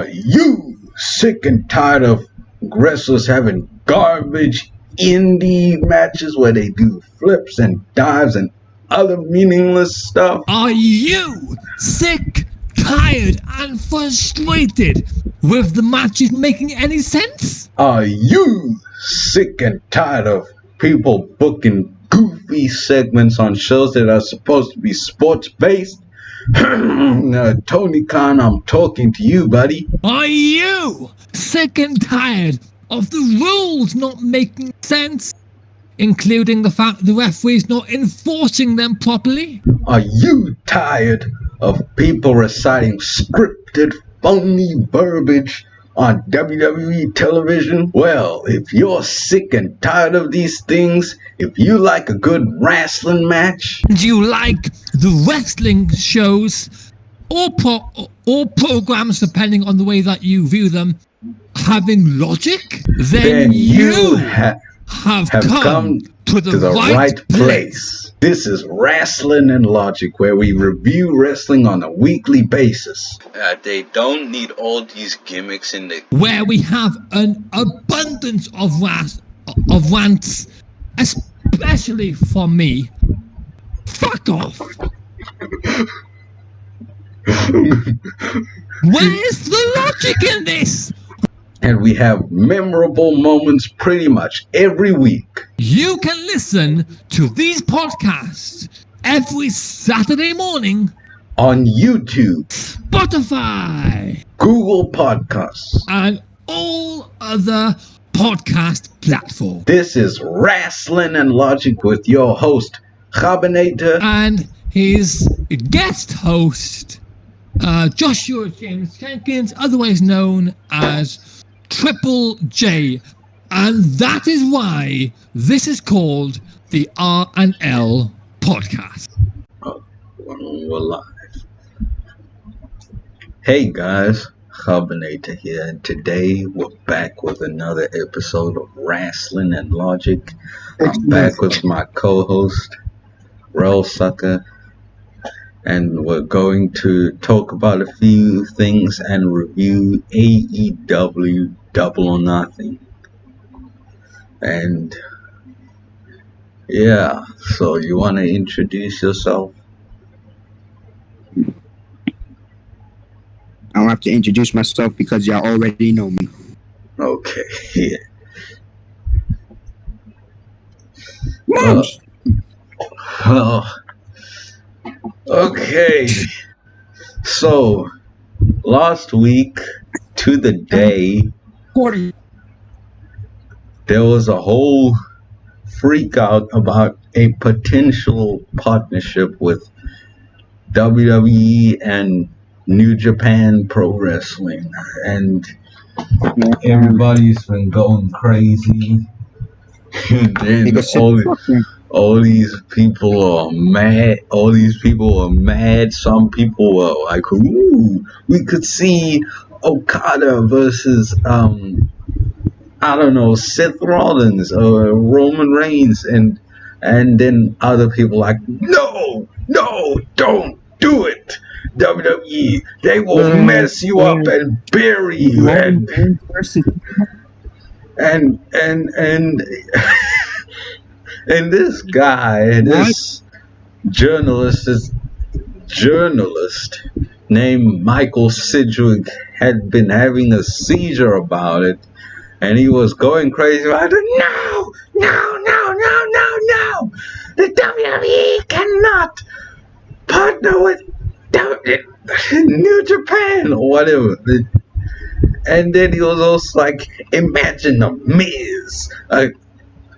Are you sick and tired of wrestlers having garbage indie matches where they do flips and dives and other meaningless stuff? Are you sick, tired, and frustrated with the matches making any sense? Are you sick and tired of people booking goofy segments on shows that are supposed to be sports-based? Tony Khan, I'm talking to you, buddy. Are you sick and tired of the rules not making sense, including the fact the referee's not enforcing them properly? Are you tired of people reciting scripted, phony verbiage on WWE television? Well, if you're sick and tired of these things, if you like a good wrestling match, Do you like the wrestling shows or programs, depending on the way that you view them, having logic? Then you have come to the right place. This is Rasslin and Logic, where we review wrestling on a weekly basis. They don't need all these gimmicks in the... Where we have an abundance of rants, especially from me. Fuck off! Where's the logic in this? And we have memorable moments pretty much every week. You can listen to these podcasts every Saturday morning On YouTube, Spotify, Google Podcasts. and all other podcast platforms. This is Rasslin and Logic with your host, Kgabinator. And his guest host, Joshua James Jenkins, otherwise known as Triple J. And that is why this is called the R&L Podcast. Oh, we're live. Hey guys, Kgabinator here, and today we're back with another episode of Rasslin and Logic. I'm back with my co-host, Rellsucka, and we're going to talk about a few things and review AEW Double or Nothing. And yeah, so you want to introduce yourself? I don't have to introduce myself because y'all already know me. Okay, yeah. Okay. So, last week to the day, there was a whole freak out about a potential partnership with WWE and New Japan Pro Wrestling, and everybody's been going crazy. And then all these people are mad. All these people are mad. Some people are like, "Ooh, we could see Okada versus I don't know, Seth Rollins or Roman Reigns," and then other people like, no, don't do it. WWE, they will mess you up and bury you, and this guy, this journalist named Michael Sidgwick had been having a seizure about it, and he was going crazy about it. No, the WWE cannot partner with New Japan or whatever. And then he was also like, imagine the Miz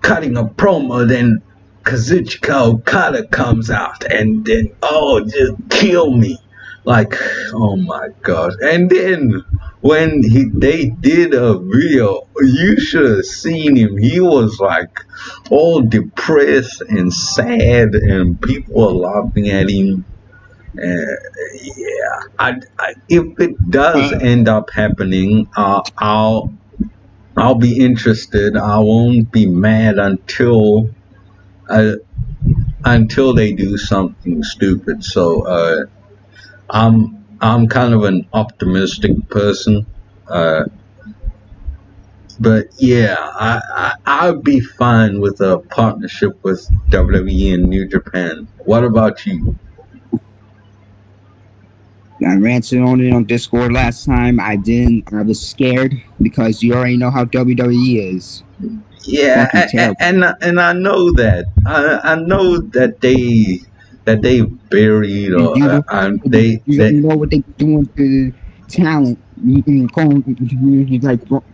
cutting a promo, then Kazuchika Okada comes out, and then, just kill me. Like, oh my god. And then when they did a video, you should have seen him. He was like all depressed and sad, and people were laughing at him. If it does end up happening, I'll be interested. I won't be mad until they do something stupid. So I'm kind of an optimistic person. But yeah, I'd be fine with a partnership with WWE and New Japan. What about you? I ranted on it on Discord last time. I didn't. I was scared because you already know how WWE is. Yeah, Fucking terrible. and I know that. I know that they buried or You don't, they you don't know what they're doing to talent. You can call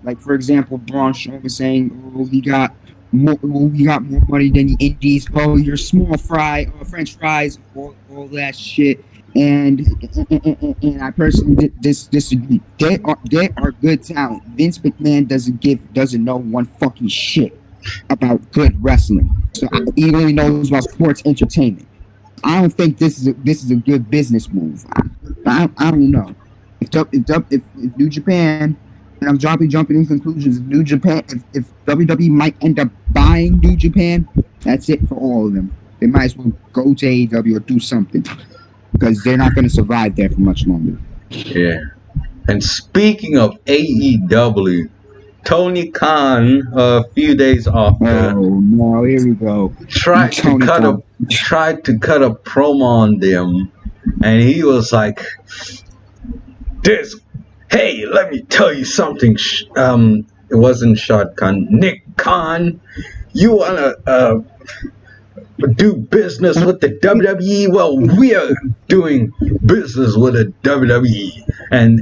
like for example, Braun Strowman was saying, "Oh, we got more money than the Indies. Oh, you're small fry, French fries, all that shit." And I personally disagree. They are good talent. Vince McMahon doesn't know one fucking shit about good wrestling. So he only knows about sports entertainment. I don't think this is a good business move. I don't know. If New Japan, and I'm jumping in conclusions, if WWE might end up buying New Japan, that's it for all of them. They might as well go to AEW or do something because they're not going to survive there for much longer. Yeah. And speaking of AEW, Tony Khan, a few days after, oh no, here we go. tried to cut a promo on them, and he was like, "This, hey, let me tell you something. It wasn't Shad Khan, Nick Khan. You wanna do business with the WWE? Well, we are doing business with the WWE, and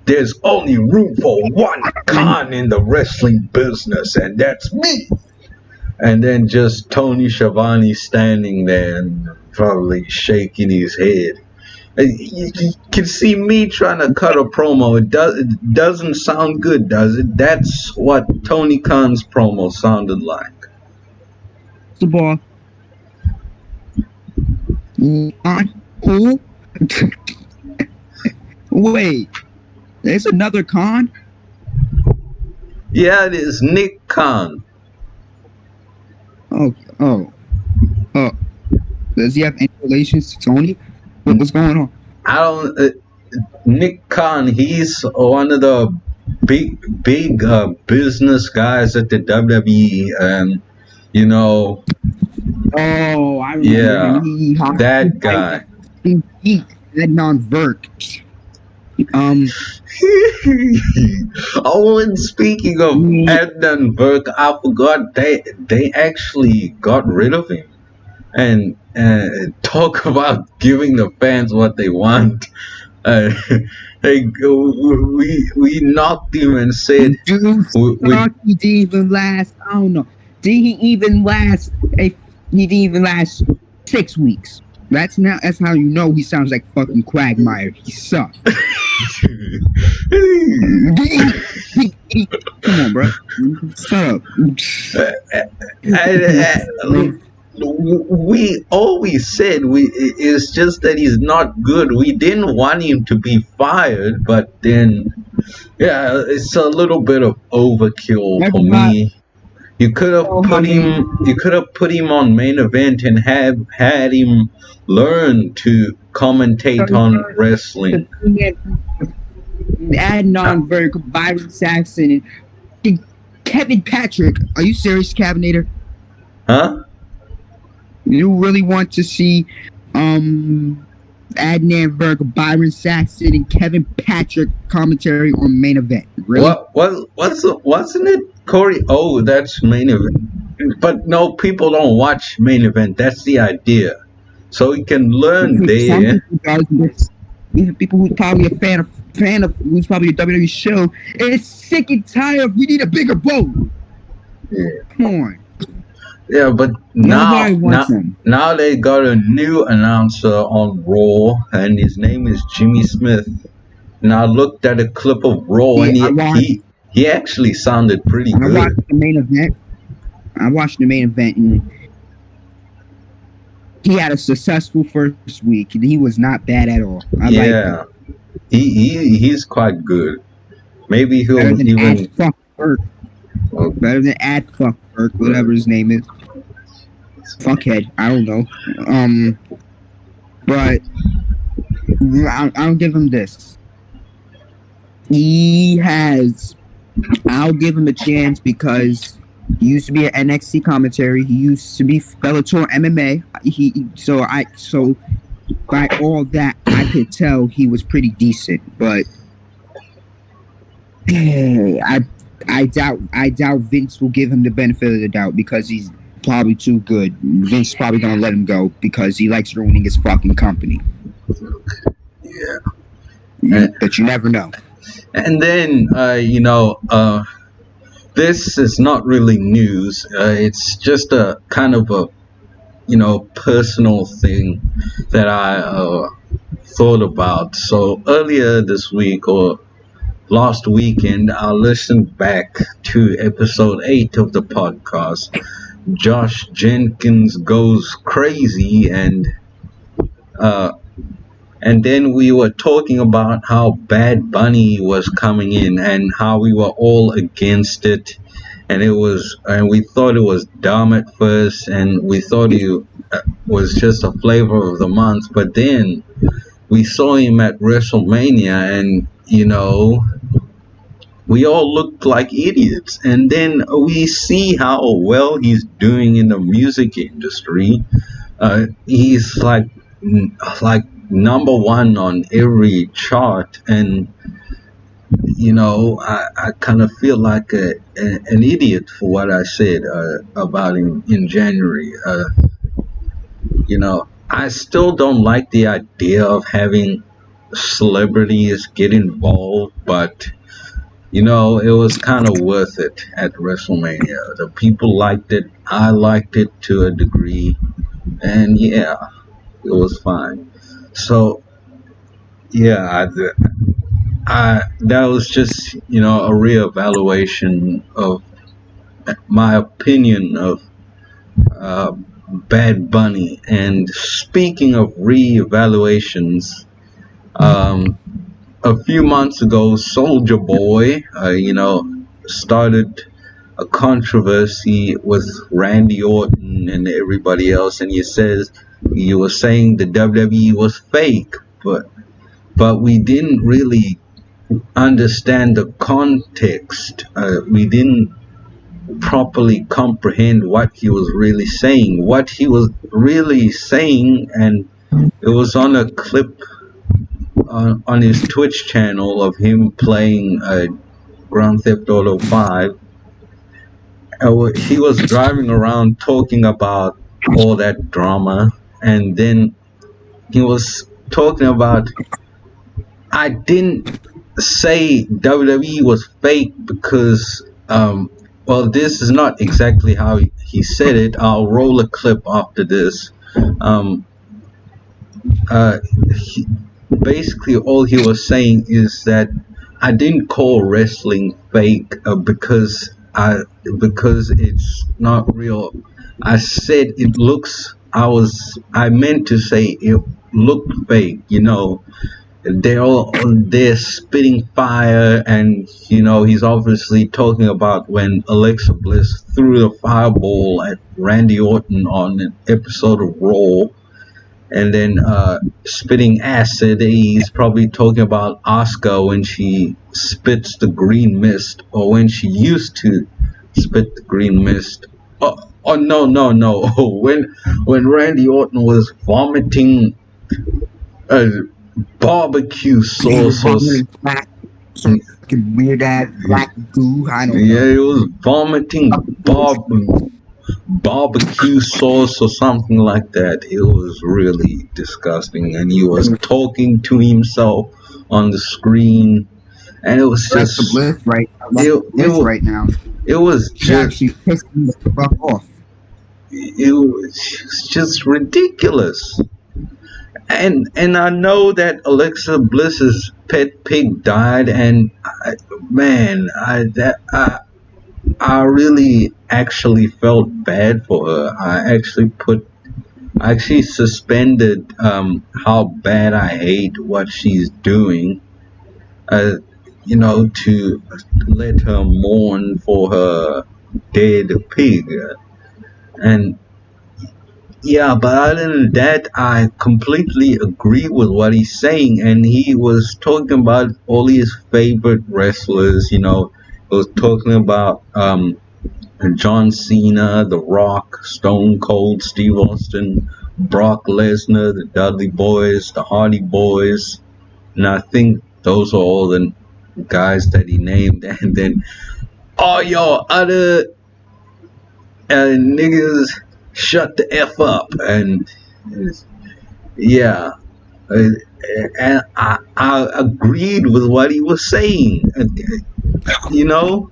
there's only room for one Khan in the wrestling business, and that's me." And then just Tony Schiavone standing there and probably shaking his head. You can see me trying to cut a promo. It doesn't sound good, does it? That's what Tony Khan's promo sounded like. The ball. Who? Wait, there's another Khan? Yeah, it is Nick Khan. Oh. Does he have any relations to Tony? What's going on? I don't. Nick Khan, he's one of the big business guys at the WWE, and you know. Oh, I remember. Yeah, that guy. Adnan Virk. Oh, and speaking of Adnan Virk, I forgot they actually got rid of him. And talk about giving the fans what they want. We knocked him and said, Dude, he didn't even last. I don't know. Did he even last? He didn't even last 6 weeks. That's how you know he sounds like fucking Quagmire. He sucks. Come on, bro. Shut up. We always said it's just that he's not good. We didn't want him to be fired, but then yeah, it's a little bit of overkill for me. You could have put him on main event and had him learn to commentate on wrestling. Adnan Virk, Byron Saxton, and Kevin Patrick. Are you serious, Kgabinator? Huh? You really want to see Adnan Virk, Byron Saxton, and Kevin Patrick commentary on main event? Really? Wasn't it Corey? Oh, that's main event. But no, people don't watch main event. That's the idea. So you can learn there. Even people who's probably a fan of who's probably a WWE show, and it's sick and tired. We need a bigger boat. Yeah. Come on. Yeah, but now they got a new announcer on Raw, and his name is Jimmy Smith. And I looked at a clip of Raw, and he actually sounded pretty good. I watched the main event, and he had a successful first week, and he was not bad at all. I like him. He's quite good. Maybe he'll even better than Ad Fuck Burke, whatever his name is. Fuckhead, I don't know. But I'll give him this. He has. I'll give him a chance because he used to be an NXT commentary. He used to be Bellator MMA. So by all that, I could tell he was pretty decent. But I doubt Vince will give him the benefit of the doubt because he's probably too good. Vince probably gonna let him go because he likes ruining his fucking company. Yeah. But you never know. And then, this is not really news. It's just a kind of a, personal thing that I thought about. So earlier this week or last weekend, I listened back to episode 8 of the podcast. Josh Jenkins Goes Crazy, and then we were talking about how Bad Bunny was coming in and how we were all against it, and we thought it was dumb at first, and we thought it was just a flavor of the month. But then we saw him at WrestleMania, and we all looked like idiots. And then we see how well he's doing in the music industry. He's like number one on every chart, and I kind of feel like an idiot for what I said about him in January. I still don't like the idea of having celebrities get involved, but it was kind of worth it at WrestleMania. The people liked it. I liked it to a degree, and yeah, it was fine. So yeah, that was just a reevaluation of my opinion of Bad Bunny. And speaking of reevaluations, a few months ago, Soulja Boy, started a controversy with Randy Orton and everybody else, and he was saying the WWE was fake, but we didn't really understand the context. We didn't properly comprehend what he was really saying. What he was really saying, and it was on a clip on his Twitch channel of him playing Grand Theft Auto 5. He was driving around talking about all that drama, and then he was talking about, I didn't say WWE was fake because, this is not exactly how he said it. I'll roll a clip after this. Basically, all he was saying is that I didn't call wrestling fake because it's not real. I said it looks. I meant to say it looked fake. They're spitting fire, and he's obviously talking about when Alexa Bliss threw the fireball at Randy Orton on an episode of Raw, and then spitting acid. He's probably talking about Asuka when she spits the green mist, or when she used to spit the green mist. Oh no! When Randy Orton was vomiting barbecue sauce or some weird ass black goo. I don't know. Yeah, he was vomiting barbecue sauce or something like that. It was really disgusting, and he was talking to himself on the screen, and it was just right now. It was just actually pissed me the fuck off. It was just ridiculous. And I know that Alexa Bliss's pet pig died, and I really actually felt bad for her. I actually suspended how bad I hate what she's doing. To let her mourn for her dead pig, and Yeah, but other than that, I completely agree with what he's saying. And he was talking about all his favorite wrestlers. He was talking about John Cena, The Rock, Stone Cold, Steve Austin, Brock Lesnar, the Dudley Boys, the Hardy Boys. And I think those are all the guys that he named. And then all your other niggas, shut the F up. And yeah, and I agreed with what he was saying. Yeah.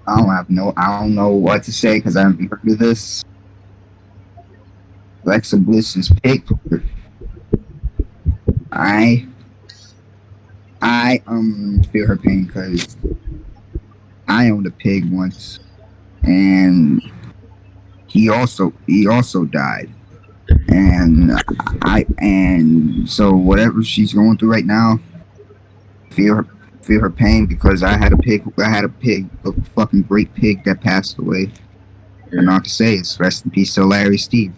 I don't know what to say because I haven't heard of this. Alexa Bliss's pick. I feel her pain because I owned a pig once, and he also died, and so whatever she's going through right now, feel her pain because I had a pig, a fucking great pig that passed away. Yeah. And all I can say is rest in peace to Larry Steve.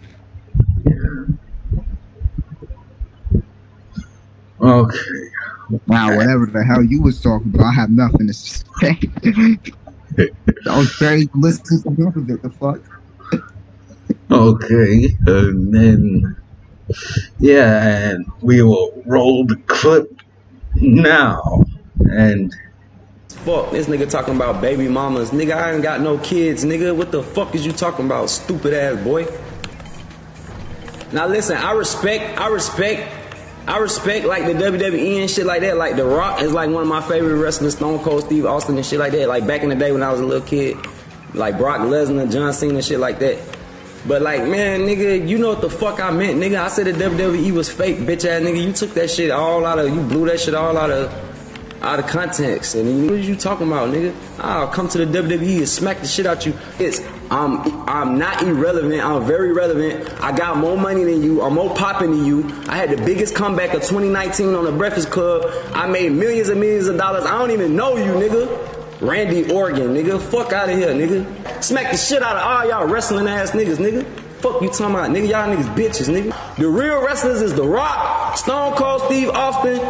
Okay. Wow, whatever the hell you was talking about, I have nothing to say. I was very listening to half of it. The fuck. Okay, and then and we will roll the clip now. And fuck, this nigga talking about baby mamas. Nigga, I ain't got no kids, nigga. What the fuck is you talking about, stupid ass boy? Now listen, I respect like the WWE and shit like that. Like The Rock is like one of my favorite wrestlers, Stone Cold Steve Austin and shit like that. Like back in the day when I was a little kid, like Brock Lesnar, John Cena and shit like that. But like, man, nigga, you know what the fuck I meant, nigga. I said the WWE was fake, bitch ass nigga. You took that shit all out of, you blew that shit all out of context. And what are you talking about, nigga? I'll come to the WWE and smack the shit out you. I'm not irrelevant. I'm very relevant. I got more money than you. I'm more popping than you. I had the biggest comeback of 2019 on the Breakfast Club. I made millions and millions of dollars. I don't even know you, nigga. Randy Orton, nigga. Fuck out of here, nigga. Smack the shit out of all y'all wrestling ass niggas, nigga. Fuck you talking about, nigga. Y'all niggas bitches, nigga. The real wrestlers is The Rock, Stone Cold Steve Austin,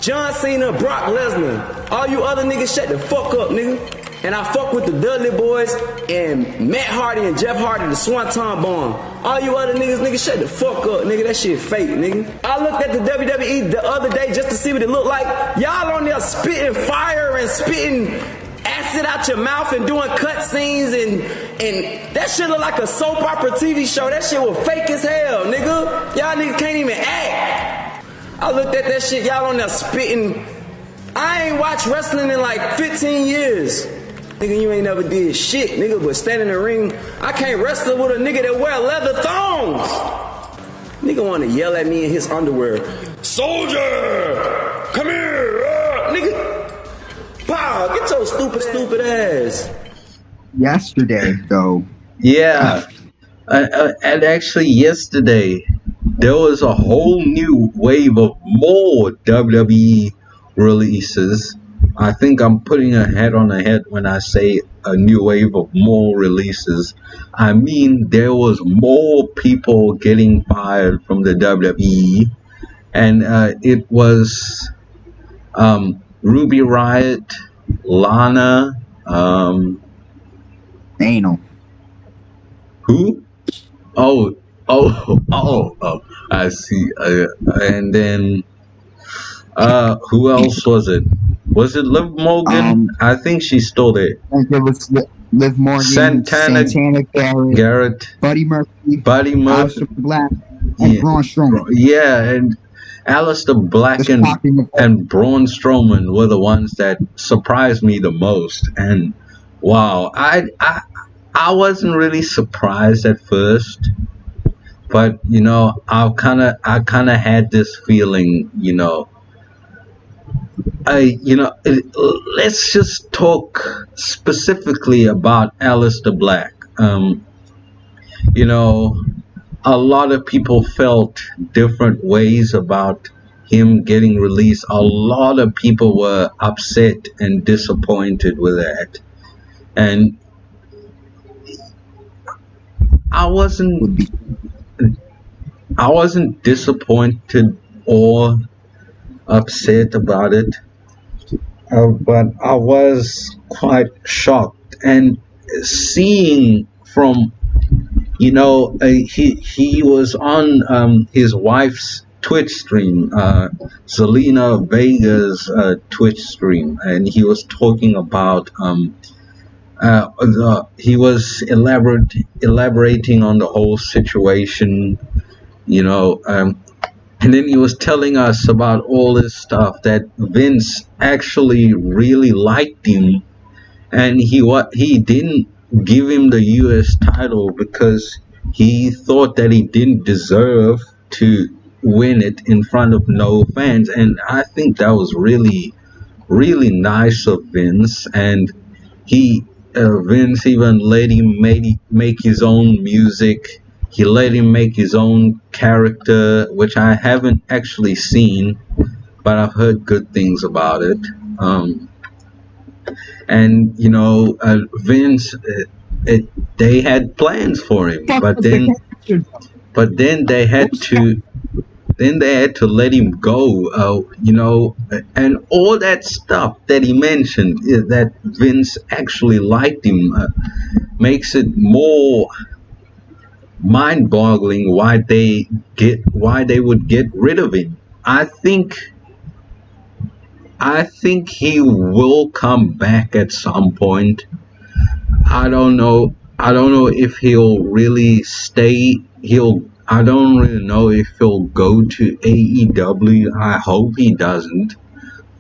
John Cena, Brock Lesnar. All you other niggas shut the fuck up, nigga. And I fuck with the Dudley Boys and Matt Hardy and Jeff Hardy, the Swanton Bomb. All you other niggas, shut the fuck up, nigga. That shit fake, nigga. I looked at the WWE the other day just to see what it looked like. Y'all on there spitting fire and spitting acid out your mouth and doing cut scenes and that shit look like a soap opera TV show. That shit was fake as hell, nigga. Y'all niggas can't even act. I looked at that shit, y'all on there spitting. I ain't watched wrestling in like 15 years. Nigga, you ain't never did shit, nigga, but stand in the ring. I can't wrestle with a nigga that wear leather thongs. Nigga wanna yell at me in his underwear. Soulja! Come here! Nigga! Pow! Get your stupid ass. Yesterday, though. Yeah. And actually yesterday, there was a whole new wave of more WWE releases. I think I'm putting a head on a head when I say a new wave of more releases. I mean, there was more people getting fired from the WWE, and it was Ruby Riott, Lana, Anal. Who? Oh, I see. And then who else was it? Was it Liv Morgan? I think she's still there. I think it was Liv Morgan, Santana Garrett, Buddy Murphy, Aleister Black, and Braun Strowman. Yeah, and Aleister Black and Braun Strowman were the ones that surprised me the most. And wow, I wasn't really surprised at first, but I kind of had this feeling, let's just talk specifically about Aleister Black. A lot of people felt different ways about him getting released. A lot of people were upset and disappointed with that. And I wasn't Would be. I wasn't disappointed or upset about it, but I was quite shocked. And seeing from, he was on his wife's Twitch stream, Selena Vega's Twitch stream, and he was talking about he was elaborating on the whole situation, and then he was telling us about all this stuff that Vince actually really liked him, and he didn't give him the U.S. title because he thought that he didn't deserve to win it in front of no fans. And I think that was really, really nice of Vince. And Vince even let him make his own music. He let him make his own character, which I haven't actually seen, but I've heard good things about it. And Vince, they had plans for him, but then they had to let him go. And all that stuff that he mentioned, that Vince actually liked him, makes it more mind-boggling why they would get rid of him. I think he will come back at some point. I don't know if he'll really stay. I don't really know if he'll go to AEW. I hope he doesn't.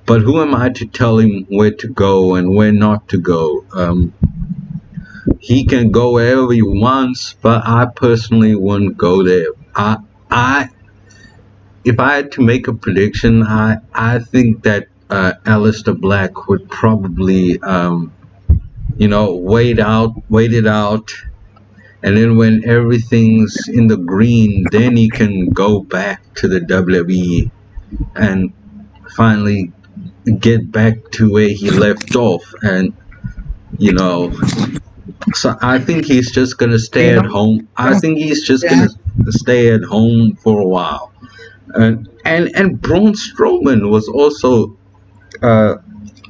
But who am I to tell him where to go and where not to go? He can go wherever he wants, but I personally wouldn't go there. If I had to make a prediction, I think that Aleister Black would probably wait it out, and then when everything's in the green, then he can go back to the WWE and finally get back to where he left off. And so I think he's just gonna stay at home. I think he's just gonna stay at home for a while. And Braun Strowman was also a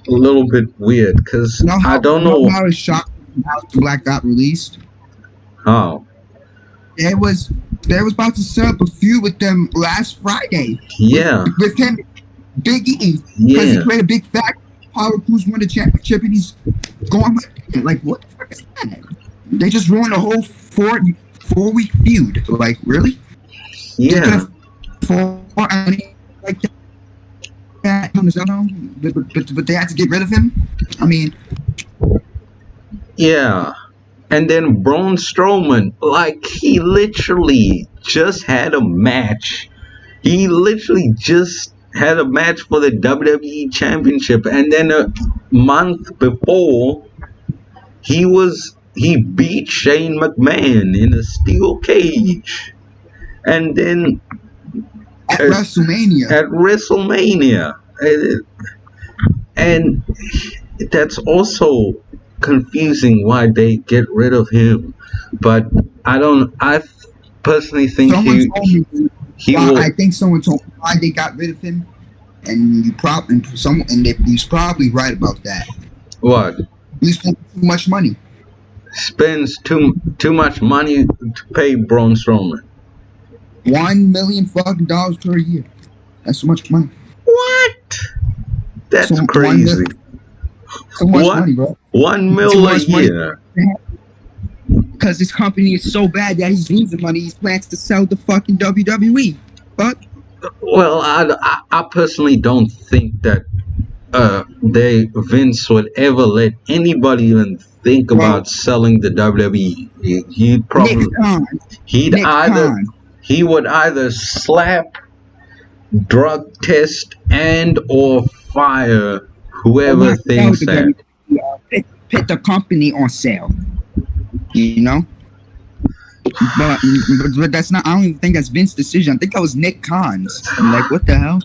little bit weird because I don't know. I was shocked when Aleister Black got released. Oh. They was about to set up a feud with them last Friday. Yeah. With him, Big E, because he played a big fat Power Cruise won the championship, and he's going like, what the fuck is that? They just ruined a whole 4-week feud. Like, really? Yeah. Like that, but they had to get rid of him. I mean, yeah. And then Braun Strowman, like, he literally just had a match. He literally just had a match for the WWE Championship, and then a month before, he beat Shane McMahon in a steel cage, and then at WrestleMania, and that's also confusing why they get rid of him. But I personally think I think someone told me why they got rid of him, and he's probably right about that. What? He spent too much money. Spends too much money to pay Braun Strowman. $1 million fucking dollars per year. That's so much money. What? That's crazy. So much money, bro. $1 million a year. Because this company is so bad that he's losing money. He plans to sell the fucking WWE. But well, I personally don't think that Vince would ever let anybody even think about selling the WWE. He would either slap, drug test, and or fire whoever thinks that. Put the company on sale. But that's not. I don't even think that's Vince's decision. I think that was Nick Khan's. I'm like, what the hell?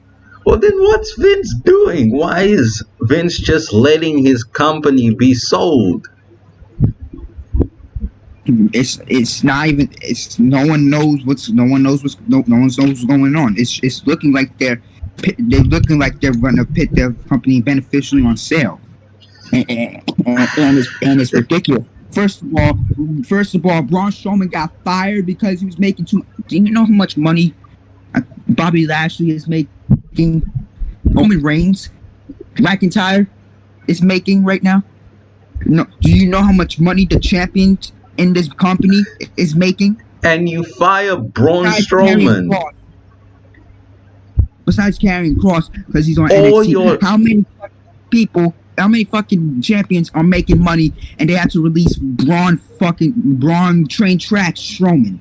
Well, then what's Vince doing? Why is Vince just letting his company be sold? It's not even. No one knows what's going on. It's looking like they're gonna put their company beneficially on sale, and it's ridiculous. First of all, Braun Strowman got fired because he was making too. Do you know how much money Bobby Lashley is making? Roman Reigns, McIntyre is making right now. No, do you know how much money the champion in this company is making? And you fire Braun Strowman. Besides carrying Cross, because he's on NXT. How many fucking champions are making money and they have to release Braun train track Strowman?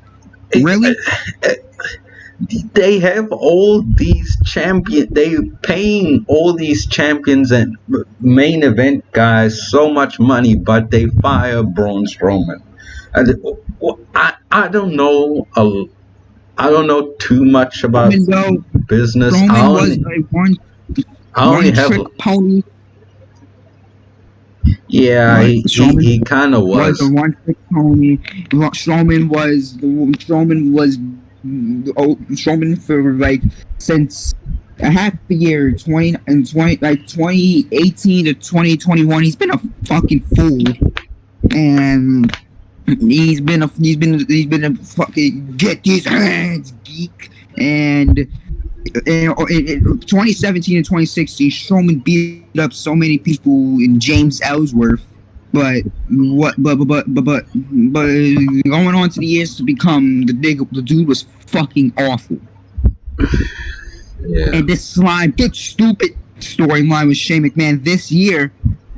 Really? They have all these champions. They paying all these champions and main event guys so much money, but they fire Braun Strowman. I don't know. I don't know too much about business. Strowman was a one-trick pony. Yeah, he kind of was a one-trick pony. Strowman for like since a half a year, 2018 to 2021, he's been a fucking fool, and he's been a fucking get these hands geek, and in 2017 and 2016, Strowman beat up so many people in James Ellsworth. But going on to the years to become the dude was fucking awful. Yeah. And this stupid storyline with Shane McMahon this year,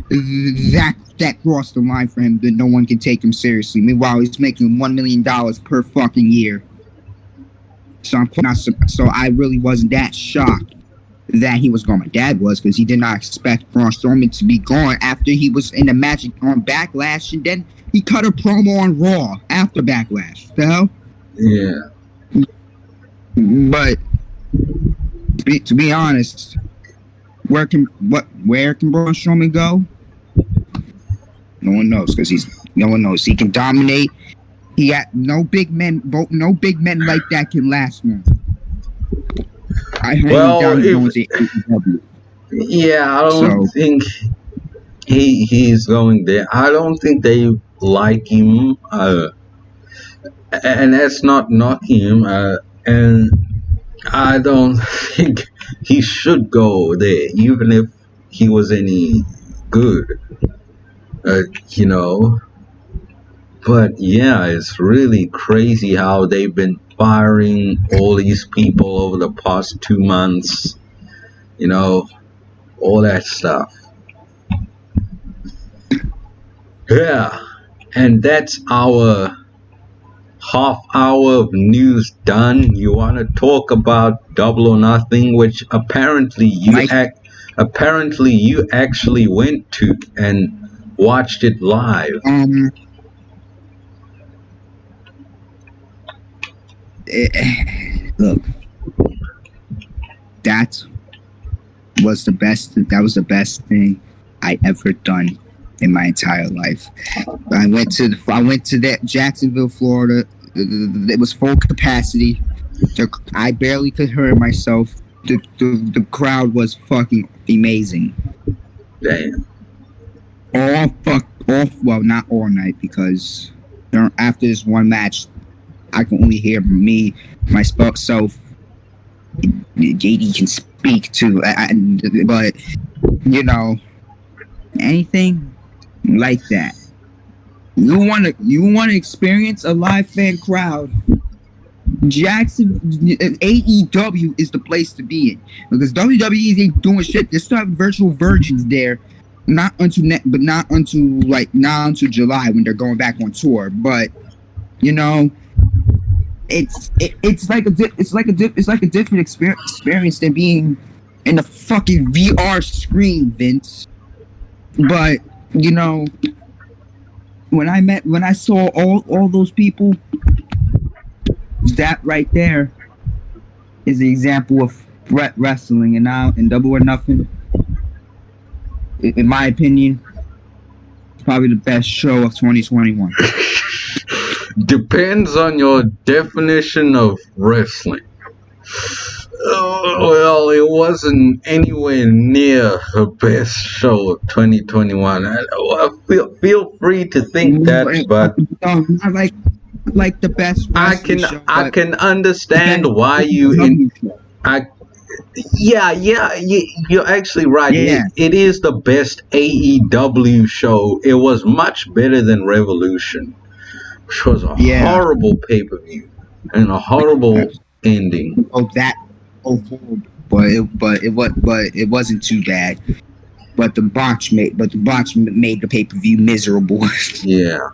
that crossed the line for him that no one can take him seriously. Meanwhile, he's making $1 million per fucking year. So I really wasn't that shocked that he was gone. My dad was, because he did not expect Braun Strowman to be gone after he was in the match on Backlash, and then he cut a promo on Raw after Backlash. The hell? Yeah. But to be honest, where can Braun Strowman go? No one knows, because no one knows. He can dominate. He got no big men like that can last long. I doubt he's going to AEW. Yeah, I don't think he's going there. I don't think they like him, and that's not knocking him. And I don't think he should go there, even if he was any good. But yeah, it's really crazy how they've been firing all these people over the past 2 months, all that stuff. Yeah, and that's our half hour of news done. You want to talk about Double or Nothing, which apparently you actually went to and watched it live. Look, that was the best thing I ever done in my entire life. I went to that Jacksonville, Florida. It was full capacity. I barely could hear myself. The crowd was fucking amazing. Damn. Well, not all night, because after this one match, I can only hear myself. JD can speak to, but anything like that. You want to experience a live fan crowd? AEW is the place to be in, because WWE ain't doing shit. They're starting virtual virgins there, not until July when they're going back on tour. But it's like a different experience than being in the fucking VR screen, Vince. But when I saw all those people, that right there is the example of wrestling. And now in Double or Nothing, in my opinion, it's probably the best show of 2021. Depends on your definition of wrestling. Well, it wasn't anywhere near the best show of 2021. Feel free to think that, but not like the best wrestling show. I can understand why you you're actually right. Yeah. It is the best AEW show. It was much better than Revolution, which was a horrible pay-per-view and a horrible ending. But it wasn't too bad. But the botch made the pay-per-view miserable. Yeah.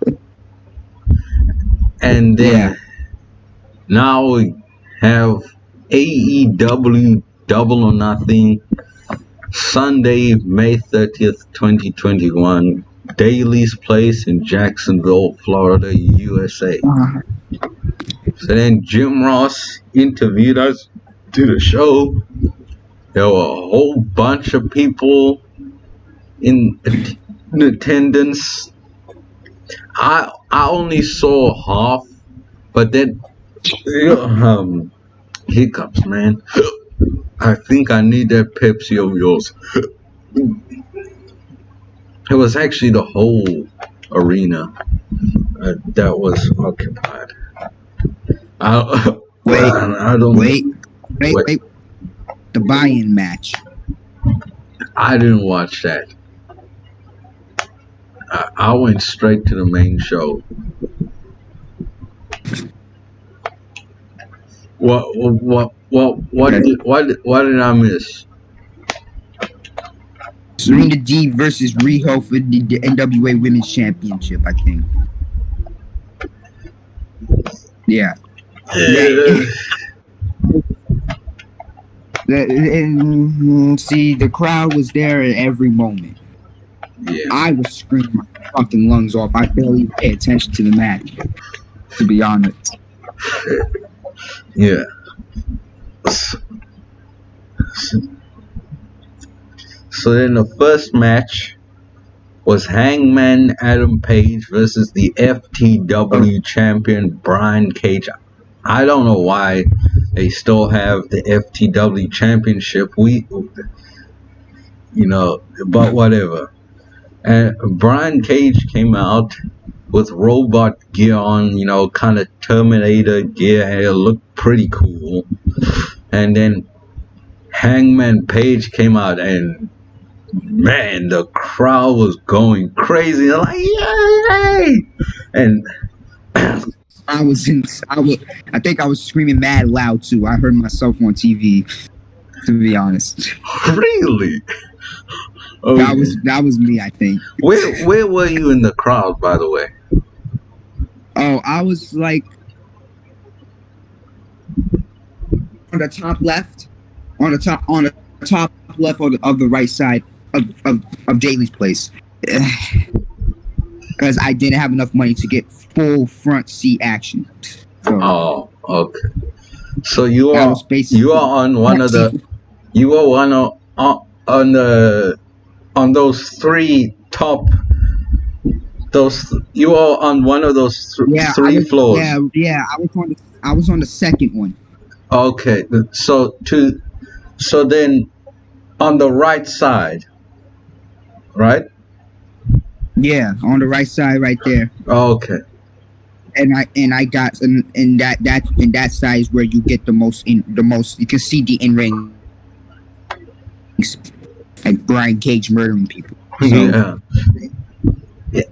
And then now we have AEW Double or Nothing, Sunday, May 30th, 2021, Daly's Place in Jacksonville, Florida, USA. So then Jim Ross interviewed us to the show. There were a whole bunch of people in attendance. I only saw half, but then hiccups, man. I think I need that Pepsi of yours. It was actually the whole arena that was occupied. Wait. The buy-in match. I didn't watch that. I went straight to the main show. What did I miss? Serena D versus Riho for the NWA Women's Championship, I think. Yeah. See, the crowd was there at every moment. Yeah. I was screaming my fucking lungs off. I barely paid attention to the match, to be honest. Yeah. So then the first match was Hangman Adam Page versus the FTW champion Brian Cage. I don't know why they still have the FTW championship. But whatever. And Brian Cage came out with robot gear on, kind of Terminator gear. It looked pretty cool. And then Hangman Page came out, and man, the crowd was going crazy. They're like, yay! And I think I was screaming mad loud too. I heard myself on TV, to be honest. Really? Oh, that was me, I think. Where were you in the crowd, by the way? Oh, I was like on the top left, on the top left of the right side of Daly's place, because I didn't have enough money to get full front seat action. So, oh, okay. So you are on one of the on those three top. You are on one of those three floors. Yeah. I was on the second one. Okay, so then on the right side, right? Yeah, on the right side, right there. Okay. And I got in that side is where you get the most you can see the in ring, like Brian Cage murdering people. So, yeah.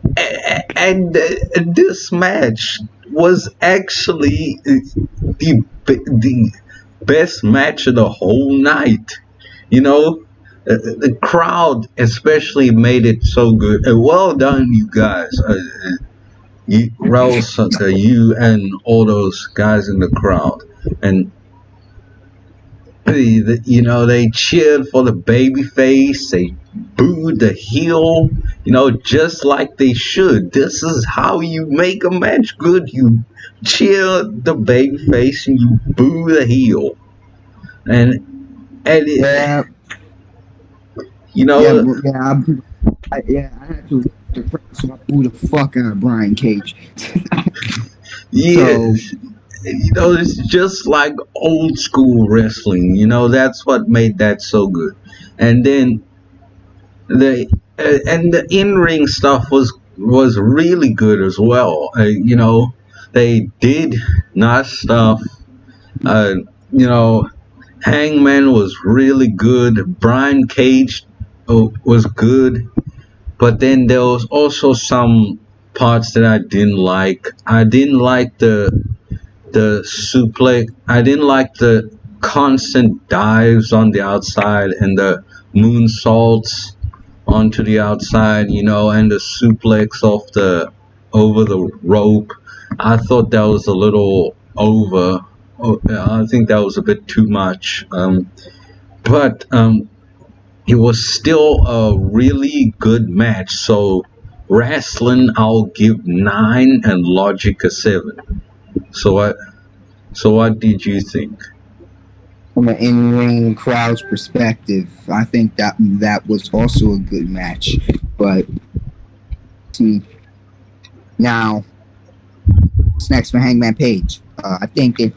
And this match was actually the best match of the whole night. The crowd especially made it so good. Well done, you guys. Rellsucka, you and all those guys in the crowd. And they cheered for the baby face. They booed the heel, just like they should. This is how you make a match good. You cheer the baby face and you boo the heel. I had to so I boo the fuck out of Brian Cage. So Yes. It's just like old school wrestling. That's what made that so good. And then the in ring stuff was really good as well. They did nice stuff. Uh, you know, Hangman was really good. Brian Cage was good, but then there was also some parts that I didn't like. I didn't like the suplex. I didn't like the constant dives on the outside and the moonsaults onto the outside, and the suplex over the rope. I thought that was a little over. I think that was a bit too much. But it was still a really good match. So Rasslin, I'll give 9 and Logic a 7. So what did you think? from an in-ring crowd's perspective, I think that was also a good match. But see, now what's next for Hangman Page? I think I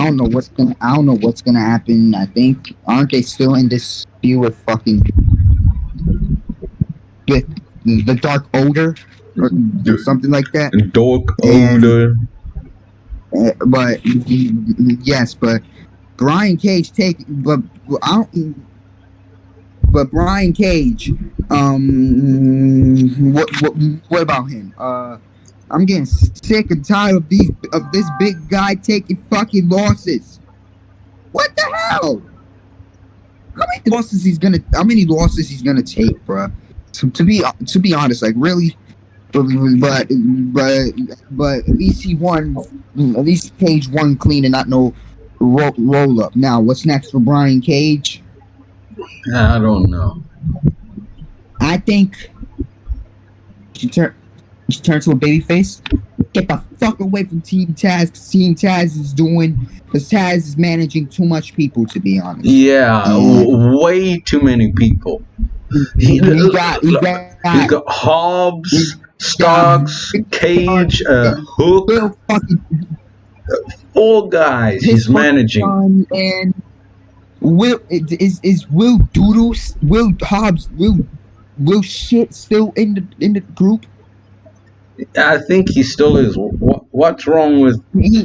don't know what's gonna happen. I think aren't they still in this feud with fucking with the Dark Odor or something like that? Dark And- Odor. But yes, but Brian Cage but Brian Cage, what about him? I'm getting sick and tired of this big guy taking fucking losses. What the hell? How many losses he's gonna take, bruh? To be honest, like really. But at least he won. At least Cage won clean and not no roll up. Now, what's next for Brian Cage? I don't know. I think she turn to a babyface. Get the fuck away from Team Taz. Cause Team Taz Taz is managing too much people. To be honest, Yeah, way too many people. He got Hobbs, Starks, Cage, Hook, Will fucking 4 guys he's managing. And Will is Will Doodle, Will Hobbs, Will shit still in the group? I think he still is. What's wrong with? He's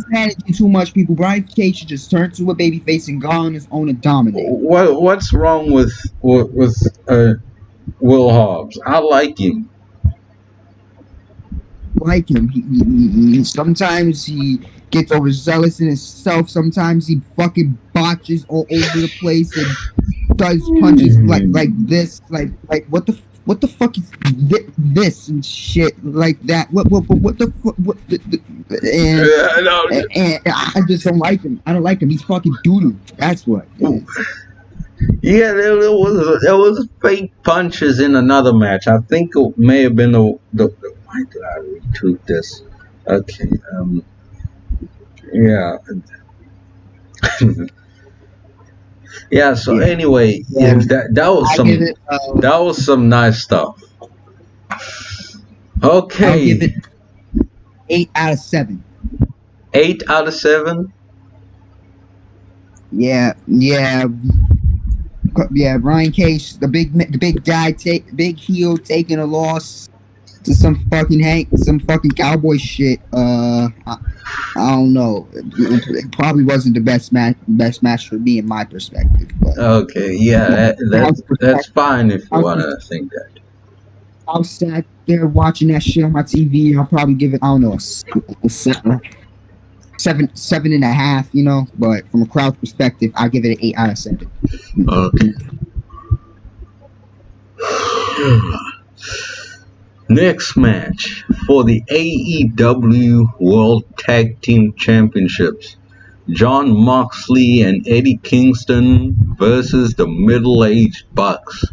managing too much people. Brian Cage should just turn to a babyface and go on his own and dominate. What's wrong with Will Hobbs? I like him. Like him, he sometimes he gets overzealous in himself. Sometimes he fucking botches all over the place and does punches like this, like what the fuck is this and shit like that? What the fuck? And I just don't like him. I don't like him. He's fucking doodoo. That's what. Yeah, there was fake punches in another match. I think it may have been the why did I retweet this? Okay, yeah. Yeah, so anyway, that was some nice stuff. Okay. I'll give it 8 out of 7. 8 out of 7? Yeah. Brian Cage, the big guy, big heel, taking a loss to some fucking cowboy shit. I don't know. It probably wasn't the best match for me in my perspective. But okay, yeah, that's fine if you wanna think that. I was sat there watching that shit on my TV. I'll probably give it, I don't know, a 7.5. But from a crowd perspective, I'll give it an 8 out of 7. Okay. Next match for the AEW World Tag Team Championships. Jon Moxley and Eddie Kingston versus the Middle-Aged Bucks.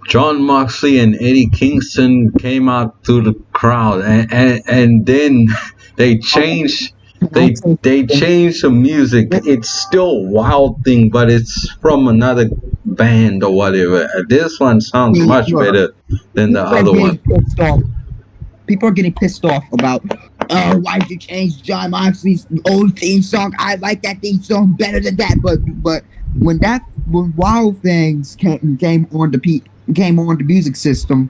Jon Moxley and Eddie Kingston came out through the crowd and then they changed the music. It's still Wild Thing, but it's from another band or whatever. This one sounds much better than the other one. People are getting pissed off about, oh, why'd you change John Moxley's old theme song? I like that theme song better than that. But when Wild Things came on the music system,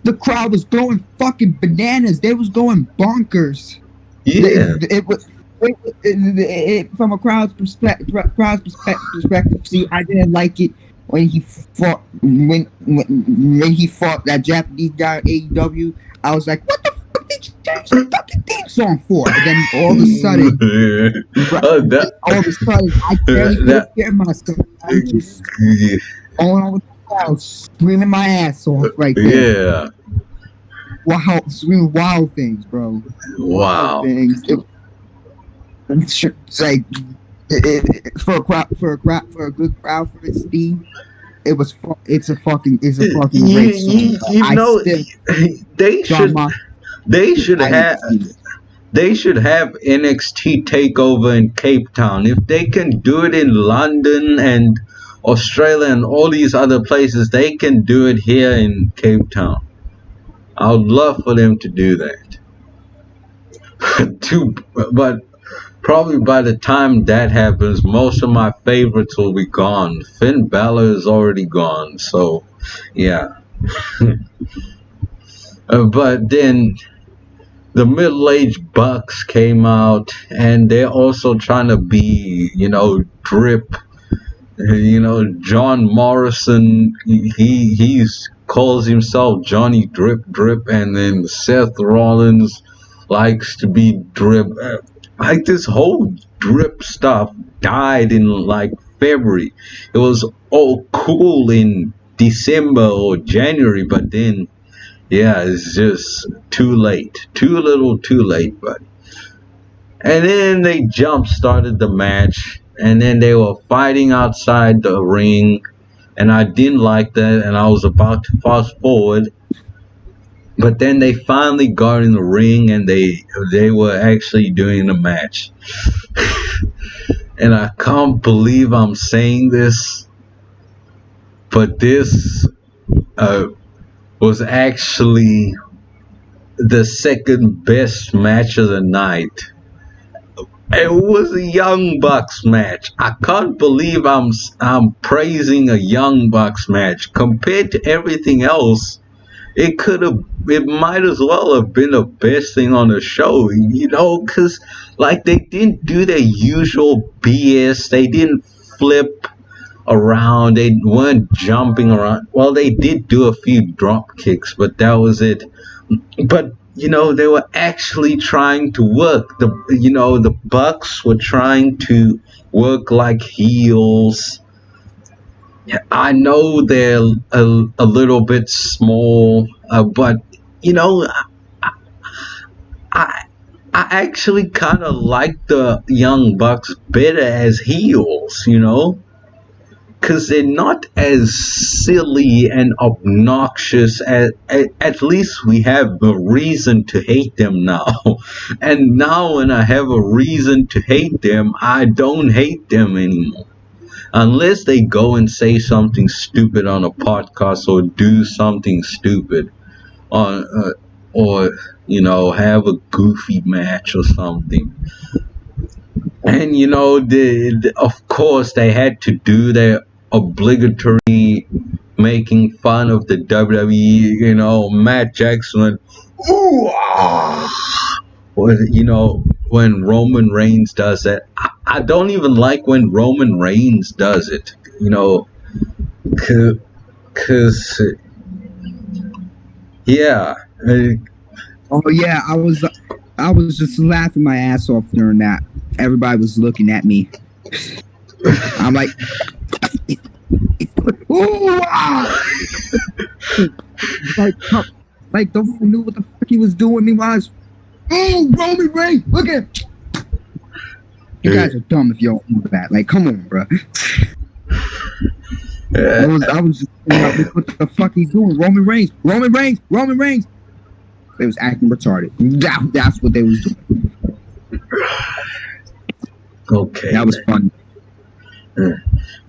the crowd was going fucking bananas. They was going bonkers. Yeah. From a crowd's perspective. See, I didn't like it when he fought that Japanese guy at AEW. I was like, what the fuck did you change the fucking theme song for? And then all of a sudden, I barely hear myself. I was just going over the crowd, screaming my ass off right there. Yeah. Wow, screaming Wild Things, bro. Wow. Wild Things. It's like for a good crowd for this team. It's a fucking great song. You know, they should have NXT Takeover in Cape Town. If they can do it in London and Australia and all these other places, they can do it here in Cape Town. I would love for them to do that. But probably by the time that happens, most of my favorites will be gone. Finn Balor is already gone, so yeah. But then the middle-aged Bucks came out, and they're also trying to be, drip. John Morrison, he calls himself Johnny Drip, and then Seth Rollins likes to be drip. Like, this whole drip stuff died in like February. It was all cool in December or January, but then, yeah, it's just too late. Too little, too late, but. And then they jump-started the match, and then they were fighting outside the ring, and I didn't like that, and I was about to fast forward. But then they finally got in the ring, and they were actually doing the match. And I can't believe I'm saying this, but this was actually the second best match of the night. It was a Young Bucks match. I can't believe I'm praising a Young Bucks match compared to everything else. It might as well have been the best thing on the show, because like they didn't do their usual BS. They didn't flip around. They weren't jumping around. Well, they did do a few drop kicks, but that was it. But they were actually trying to work. The Bucks were trying to work like heels. I know they're a little bit small, but I actually kind of like the Young Bucks better as heels, because they're not as silly and obnoxious as, at least we have a reason to hate them now. And now when I have a reason to hate them, I don't hate them anymore. Unless they go and say something stupid on a podcast or do something stupid or have a goofy match or something. And of course they had to do their obligatory making fun of the WWE. Matt Jackson went, ooh, ah. Or, when Roman Reigns does that. I don't even like when Roman Reigns does it, cause yeah. Oh yeah, I was just laughing my ass off during that. Everybody was looking at me. I'm like, ooh, ah. like the one knew what the fuck he was doing. Meanwhile, oh, Roman Reigns, look at. You guys are dumb if you don't know that. Like, come on, bro. I was just like, what the fuck he's doing? Roman Reigns. They was acting retarded. That's what they was doing. Okay. That was fun.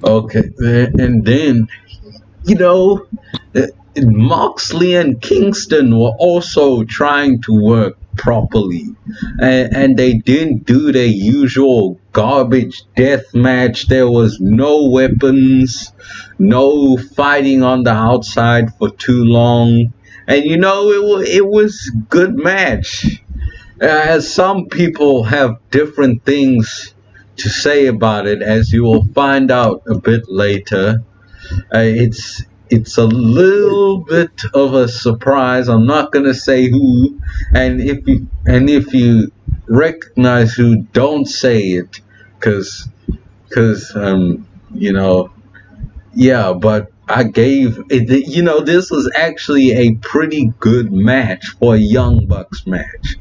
Okay. And then, Moxley and Kingston were also trying to work properly, and they didn't do their usual garbage death match. There was no weapons, no fighting on the outside for too long, and it was good match. Some people have different things to say about it, as you will find out a bit later. It's a little bit of a surprise. I'm not gonna say who, and if you recognize who, don't say it, cause yeah. But I gave it. This was actually a pretty good match for a Young Bucks match.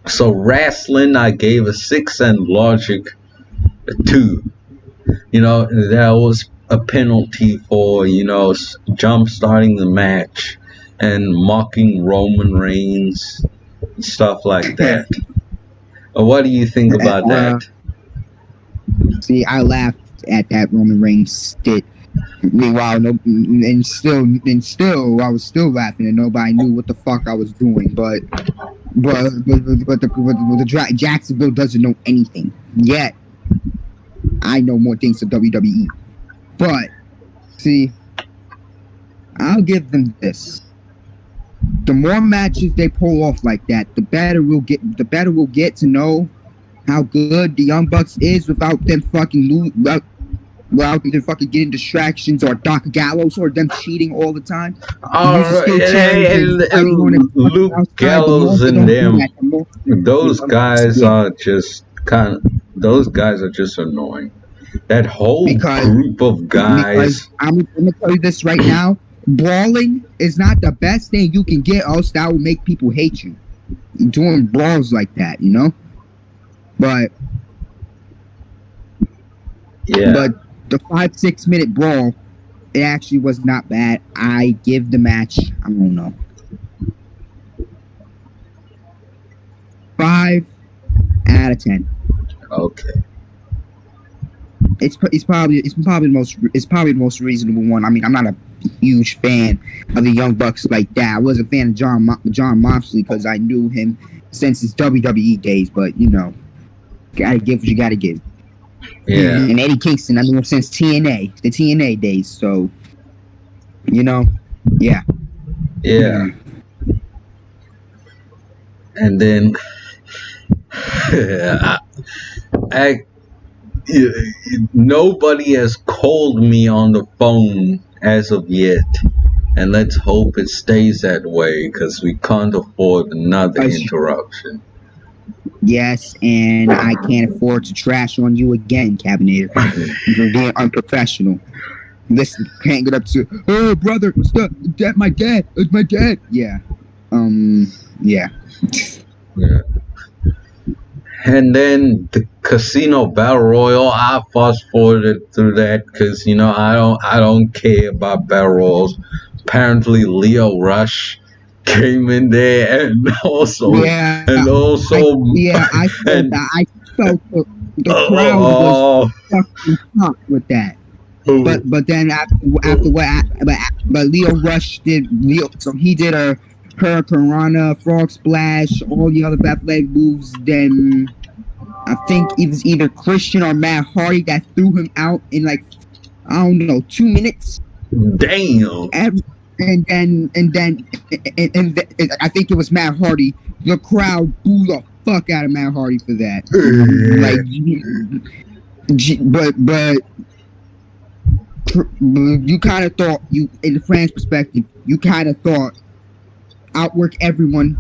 So Rasslin, I gave a 6 and Logic a 2. That was a penalty for jump starting the match and mocking Roman Reigns, stuff like that. What do you think about that? See, I laughed at that Roman Reigns skit. Meanwhile, and still, I was still laughing, and nobody knew what the fuck I was doing. But the Jacksonville doesn't know anything yet. I know more things than WWE. But see, I'll give them this. The more matches they pull off like that, the better we'll get. The better we'll get to know how good the Young Bucks is without them fucking without them fucking getting distractions or Doc Gallows or them cheating all the time. And Luke Gallows and them, those guys are just annoying. That whole group of guys. I'm going to tell you this right now. Brawling is not the best thing you can get, else that will make people hate you. Doing brawls like that, But the 5-6 minute brawl, it actually was not bad. I give the match, I don't know, 5 out of 10. Okay. It's probably the most reasonable one. I mean, I'm not a huge fan of the Young Bucks like that. I was a fan of John Moxley because I knew him since his WWE days. But gotta give what you gotta give. Yeah. And Eddie Kingston, I knew him since the TNA days. So, yeah. Yeah. And then nobody has called me on the phone as of yet, and let's hope it stays that way because we can't afford another interruption. Yes, and I can't afford to trash on you again, Kgabinator. You're being unprofessional. Listen, can't get up to, oh brother, stop, my dad, it's my dad. Yeah. Yeah. And then the Casino Battle Royal, I fast forwarded through that because I don't care about Battle Royals. Apparently, Leo Rush came in there, and also I felt that. I felt the crowd was fucking shocked with that. But then after Leo Rush did he did a Hurricane Rana, Frog Splash, all the other athletic moves. Then I think it was either Christian or Matt Hardy that threw him out in 2 minutes. Damn. And then I think it was Matt Hardy. The crowd booed the fuck out of Matt Hardy for that. But you kind of thought, in the fans' perspective, you kind of thought outwork everyone,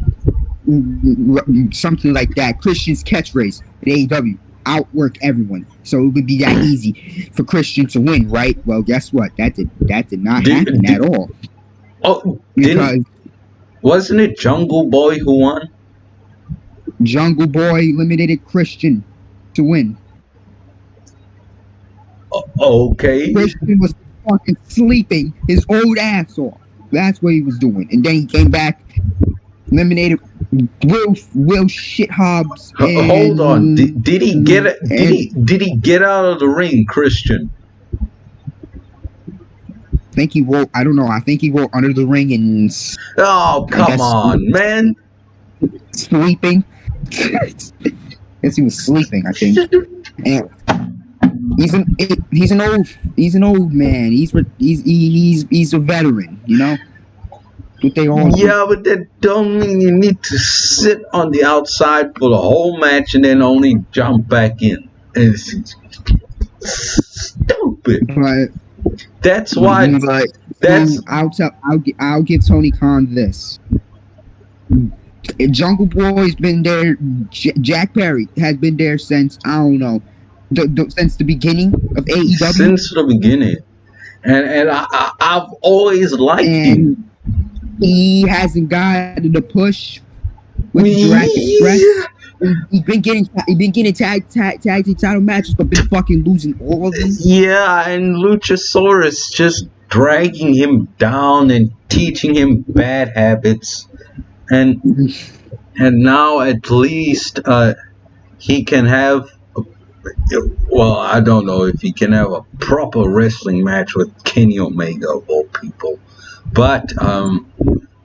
something like that. Christian's catchphrase at AEW, outwork everyone. So it would be that easy for Christian to win, right? Well, guess what? That did not happen at all. Oh, because wasn't it Jungle Boy who won? Jungle Boy eliminated Christian to win. Okay. Christian was fucking sleeping his old ass off. That's what he was doing. And then he came back, eliminated Will Shit Hobbs. Hold on. Did he get it? Did he get out of the ring, Christian? think he wrote. I don't know. I think he wrote Under the Ring and. Oh, come on, man! Sleeping. Guess he was sleeping. I think. And he's an old man. He's a veteran. You know. What they all yeah, but that don't mean you need to sit on the outside for the whole match and then only jump back in. It's stupid. But that's why. But I'll give Tony Khan this. Jungle Boy's been there. Jack Perry has been there since I don't know, since the beginning of AEW. Since the beginning, and I've always liked him. He hasn't gotten the push with the Jurassic Express. He's been getting tag team title matches, but been fucking losing all of them. Yeah, and Luchasaurus just dragging him down and teaching him bad habits, and now at least he can have. Well, I don't know if he can have a proper wrestling match with Kenny Omega of all people, but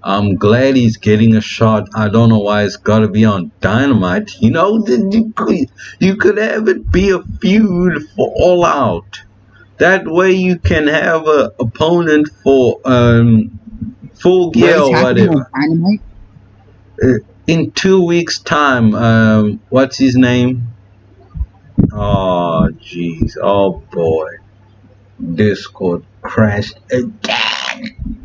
I'm glad he's getting a shot. I don't know why it's got to be on Dynamite. You know, you could have it be a feud for All Out. That way you can have a opponent for Full Gear or whatever. In 2 weeks' time, what's his name? Oh, jeez. Oh, boy. Discord crashed again.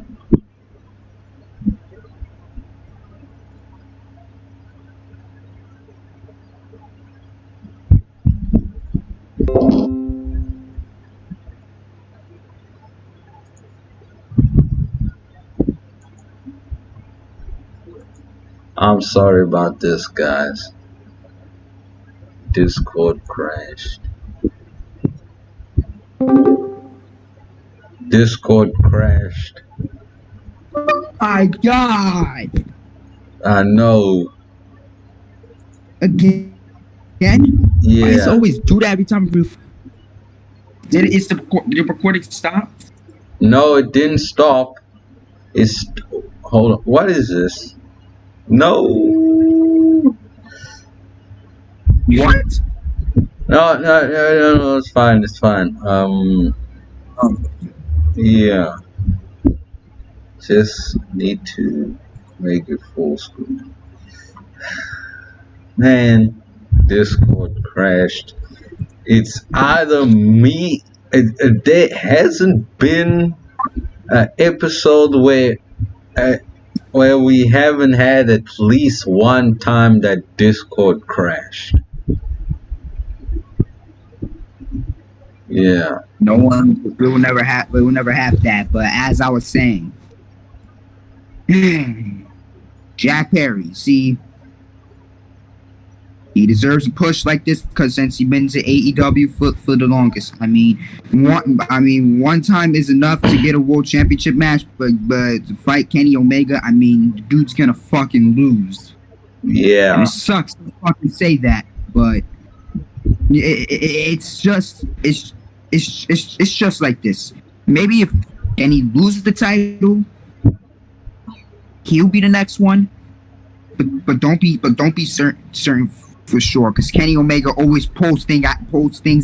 I'm sorry about this, guys. Discord crashed. Discord crashed. My God! I know. Again? Yeah. I always do that every time. Did the recording stop? No, it didn't stop. Hold on. What is this? No. What? No, it's fine. Yeah. Just need to make it full screen. Man, Discord crashed. It's either me. There hasn't been an episode where we haven't had at least one time that Discord crashed. Yeah. We will never have that. But as I was saying, Jack Perry, see, he deserves a push like this because since he's been to AEW for the longest. I mean, one time is enough to get a world championship match, but to fight Kenny Omega, I mean, the dude's gonna fucking lose. Yeah. And it sucks to fucking say that, but it's just like this. Maybe if Kenny loses the title, he'll be the next one. But don't be certain for sure, because Kenny Omega always pulls things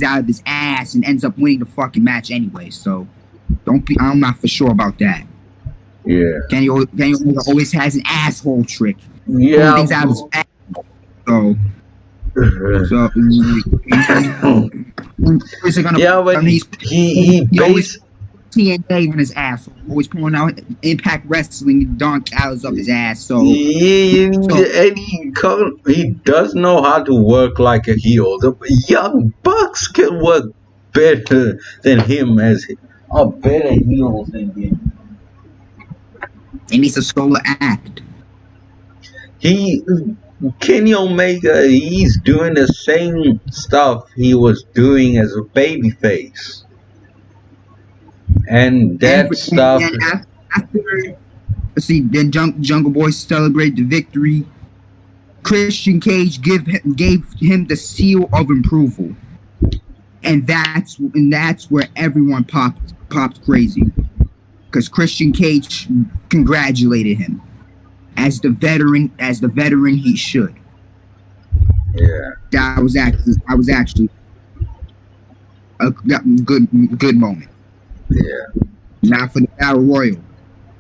out of his ass and ends up winning the fucking match anyway. So I'm not for sure about that. Yeah. Kenny Omega always has an asshole trick. Yeah. Pulling things out of his ass. But he always TNA on his ass, always pulling out Impact Wrestling, Don Callis up his ass. So and he does know how to work like a heel. The Young Bucks can work better than him are better heels than him. And he's a solo act. Kenny Omega, he's doing the same stuff he was doing as a babyface. And that stuff. Then Jungle Boy celebrated the victory. Christian Cage gave him the seal of approval, and that's where everyone popped crazy. because Christian Cage congratulated him as the veteran he should. Yeah. That was actually a good moment. Yeah. Not for the Battle Royal.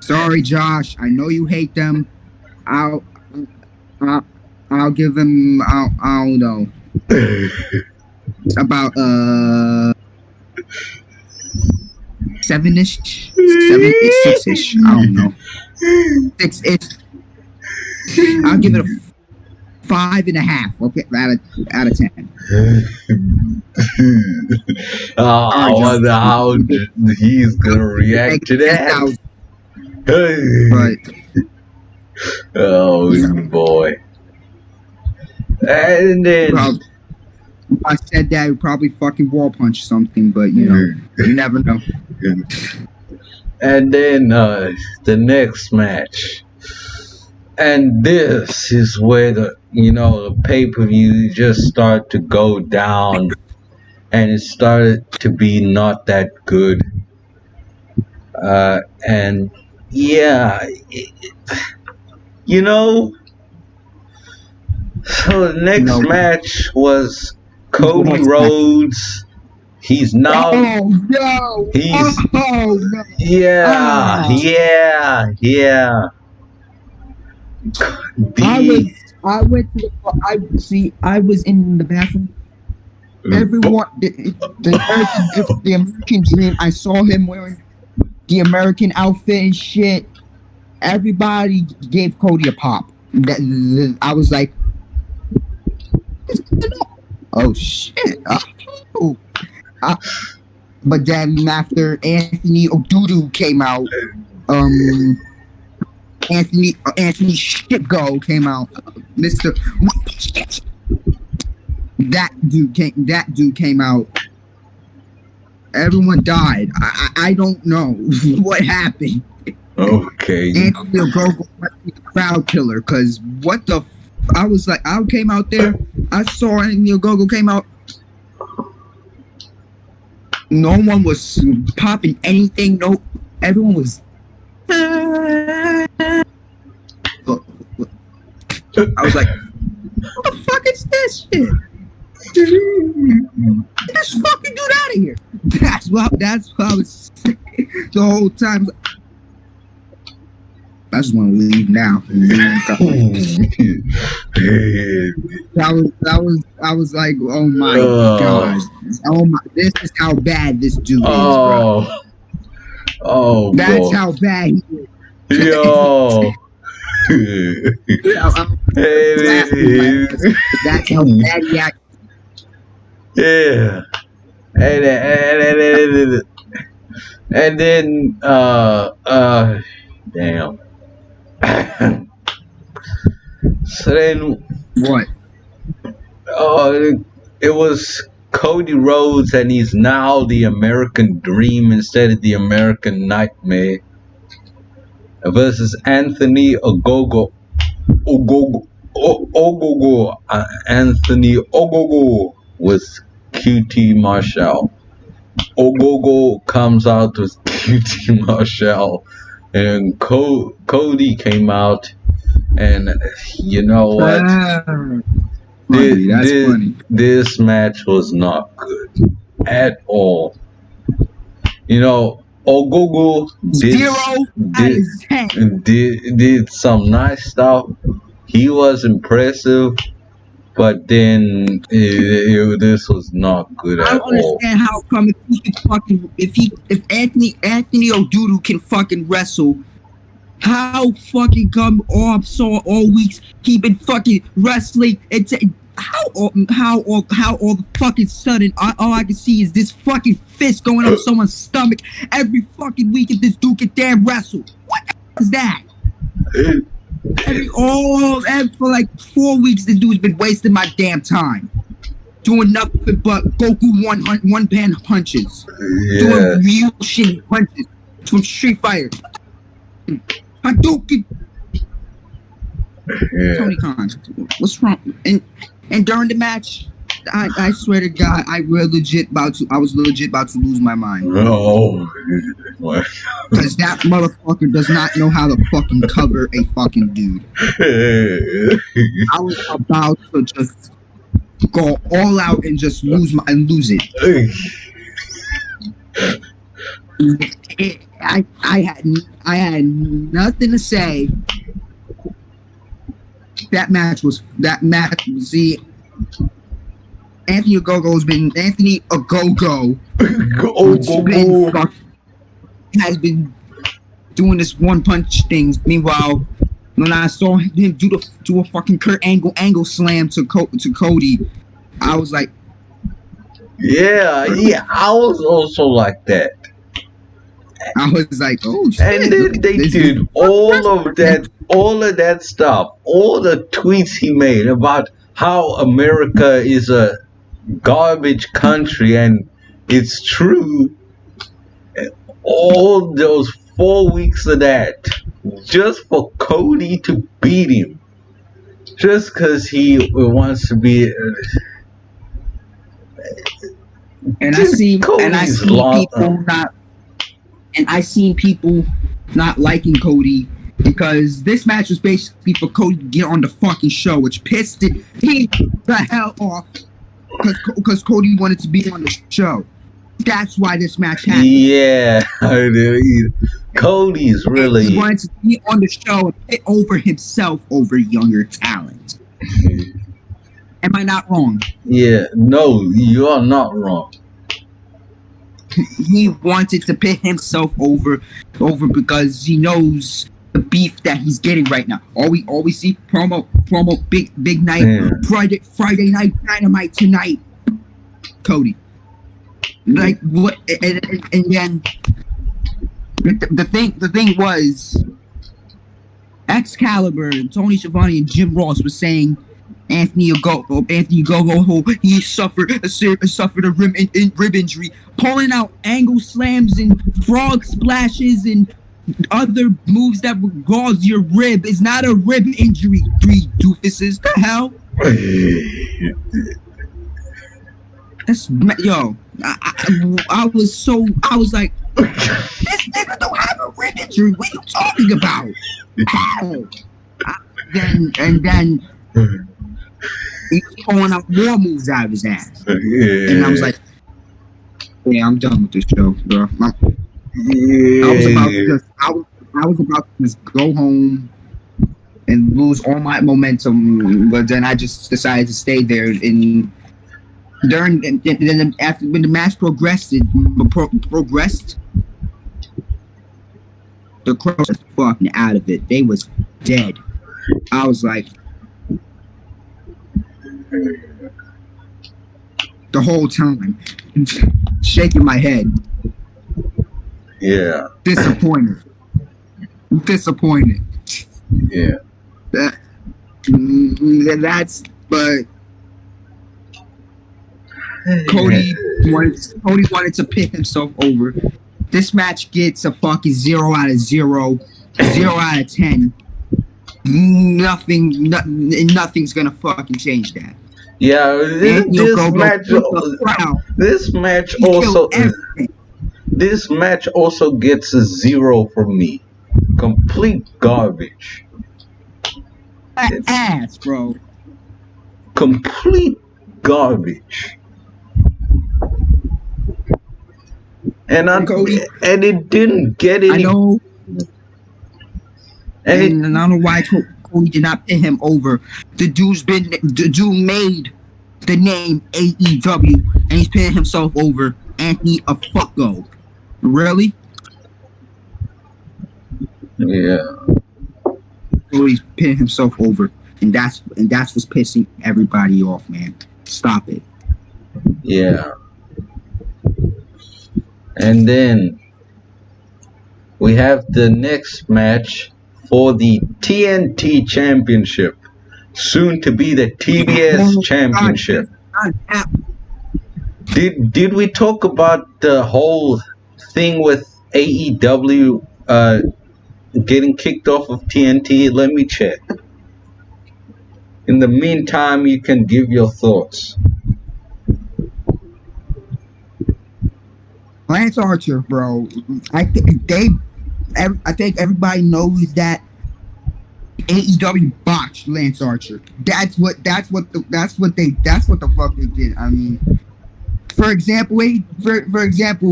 Sorry, Josh. I know you hate them. I'll give them. I don't know. About 7-ish, 6-ish. I don't know. 6-ish. I'll give it a 5.5. Okay, out of 10. I wonder how he's gonna react to that. Oh boy! And then if I said that, he'd probably fucking wall punch something, but you never know. And then the next match, and this is where the pay-per-view just started to go down, and it started to be not that good. And yeah, so the next match was Cody Rhodes. He's now. Oh no! He's. Oh no! Yeah. I went to I was in the bathroom. Everyone, the American Dream. I saw him wearing the American outfit and shit. Everybody gave Cody a pop. I was like, oh shit. But then after Anthony Odudu came out, Anthony Shipgo came out. That dude came out. Everyone died. I don't know what happened. Okay. Anthony Ogogo must be the crowd killer, cause what the I was like, I came out there, I saw Anthony Ogogo came out. No one was popping anything. No, everyone was. I was like, what the fuck is this shit? Get this fucking dude out of here. That's what I was saying the whole time. I just want to leave now. I was like, oh my god. Oh my, this is how bad this dude is, bro. Oh, that's boy. how bad he is. Yo. That's how bad he acts. Yeah. And then damn. So then what? It was Cody Rhodes, and he's now the American Dream instead of the American Nightmare, versus Anthony Ogogo. Anthony Ogogo with QT Marshall. Ogogo comes out with QT Marshall, and Cody came out, and you know what? This match was not good at all. You know, Ogogo did some nice stuff. He was impressive, but then this was not good at all. I don't understand how come if Anthony Odudu can fucking wrestle, how fucking come all weeks he been fucking wrestling and how all the fucking sudden all I can see is this fucking fist going up someone's stomach every fucking week and this dude can damn wrestle. What the hell is that? For like 4 weeks this dude's been wasting my damn time doing nothing but Goku one pan punches, doing real shit punches from Street Fighter. Hadouken. Tony Khan, what's wrong? And during the match, I swear to God, I was legit about to lose my mind. Oh, because that motherfucker does not know how to fucking cover a fucking dude. I was about to just go all out and just lose it. I had nothing to say. That match. See, Anthony Ogogo has been doing this one punch things. Meanwhile, when I saw him do a fucking Kurt Angle slam to Cody, I was like, yeah, I was also like that. I was like, oh shit. And then they did all of that stuff, all the tweets he made about how America is a garbage country, and it's true. All those 4 weeks of that, just for Cody to beat him, just because he wants to be. And I seen people not liking Cody because this match was basically for Cody to get on the fucking show, which pissed me the hell off because Cody wanted to be on the show. That's why this match happened. Yeah, Cody's really. He wanted to be on the show and pit over himself over younger talent. Am I not wrong? Yeah, no, you are not wrong. He wanted to pit himself over because he knows the beef that he's getting right now. All we see promo big night, yeah. Friday night dynamite tonight. Cody. Like what? And then the thing was, Excalibur and Tony Schiavone and Jim Ross were saying Anthony Ogogo, he suffered a rib injury, pulling out angle slams and frog splashes and other moves that would cause your rib. Is not a rib injury. Three doofuses. The hell? That's yo. I was like, this nigga don't have a rib injury. What are you talking about? How? Then he's pulling out more moves out of his ass. Yeah. And I was like, yeah, I'm done with this show, bro. I was about to just go home and lose all my momentum, but then I just decided to stay there. And then after when the match progressed, the crowd was fucking out of it. They was dead. I was like, the whole time, shaking my head. Yeah. Disappointed. Yeah. That's but Cody wanted to pit himself over. This match gets a fucking 0 out of 0, 0 out of 10. Nothing's gonna fucking change that. Yeah, this match also gets a 0 from me. Complete garbage. Ass, bro. Complete garbage. And it didn't get any. I know. And I don't know why Cody did not pin him over. The dude made the name AEW, and he's pinning himself over Anthony a fucko. Really? Yeah. Cody's pinning himself over, and that's what's pissing everybody off, man. Stop it. Yeah. And then we have the next match for the TNT Championship, soon to be the TBS Championship. Did we talk about the whole thing with AEW getting kicked off of TNT? Let me check. In the meantime, you can give your thoughts. Lance Archer, bro. I think everybody knows that AEW botched Lance Archer. That's what the fuck they did. I mean, for example,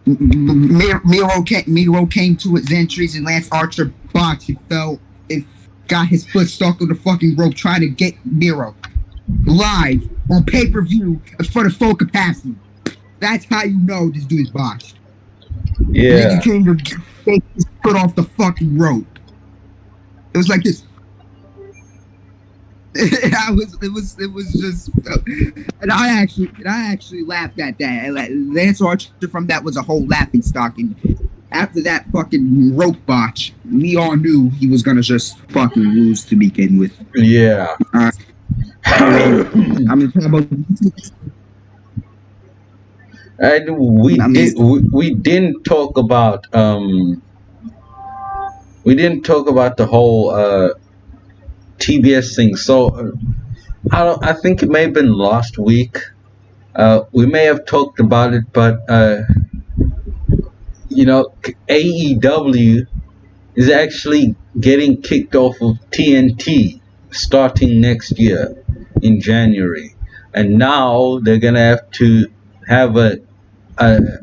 Miro came to his entries and Lance Archer botched. It got his foot stuck on the fucking rope trying to get Miro live on pay-per-view for the full capacity. That's how you know this dude is botched. Yeah. You can't even take his foot off the fucking rope. It was like this. It was just, and I actually laughed at that. Lance Archer from that was a whole laughing stock. And after that fucking rope botch, we all knew he was gonna just fucking lose to begin with. Yeah. I mean, and we didn't talk about the whole TBS thing. So I think it may have been last week. We may have talked about it, but AEW is actually getting kicked off of TNT starting next year in January, and now they're gonna have to have a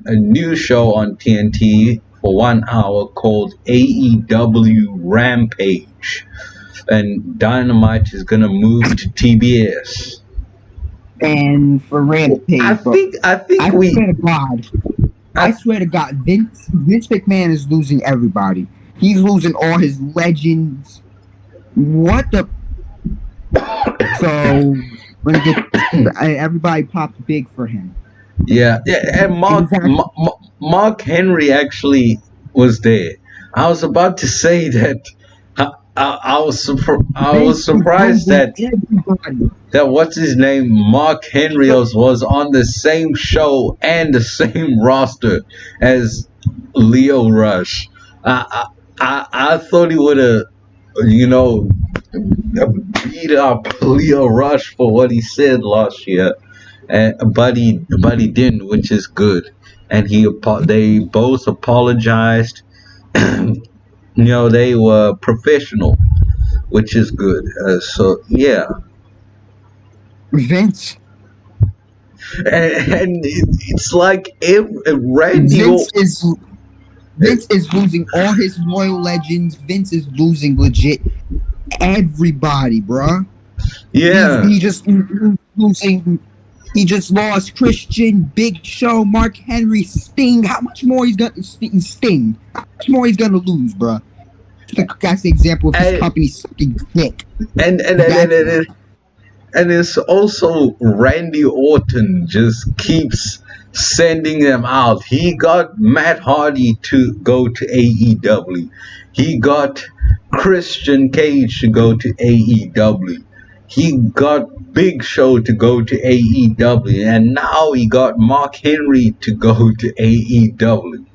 new show on TNT for 1 hour called AEW Rampage, and Dynamite is gonna move to TBS. And for Rampage, I swear to God, Vince McMahon is losing everybody. He's losing all his legends. What the? So everybody popped big for him. Yeah, and Mark Henry actually was there. I was about to say that I was surprised that what's his name, Mark Henry was on the same show and the same roster as Leo Rush. I thought he would have, beat up Leo Rush for what he said last year. But he didn't, which is good. And they both apologized. They were professional, which is good. So yeah. Vince. And it's like Randy. Vince is losing all his loyal legends. Vince is losing legit everybody, bruh. Yeah. He just losing. He just lost Christian, Big Show, Mark Henry, Sting. How much more he's gonna Sting? How much more he's gonna lose, bro? That's the example of his company sucking dick. And it's also Randy Orton just keeps sending them out. He got Matt Hardy to go to AEW. He got Christian Cage to go to AEW. He got Big Show to go to AEW, and now he got Mark Henry to go to AEW.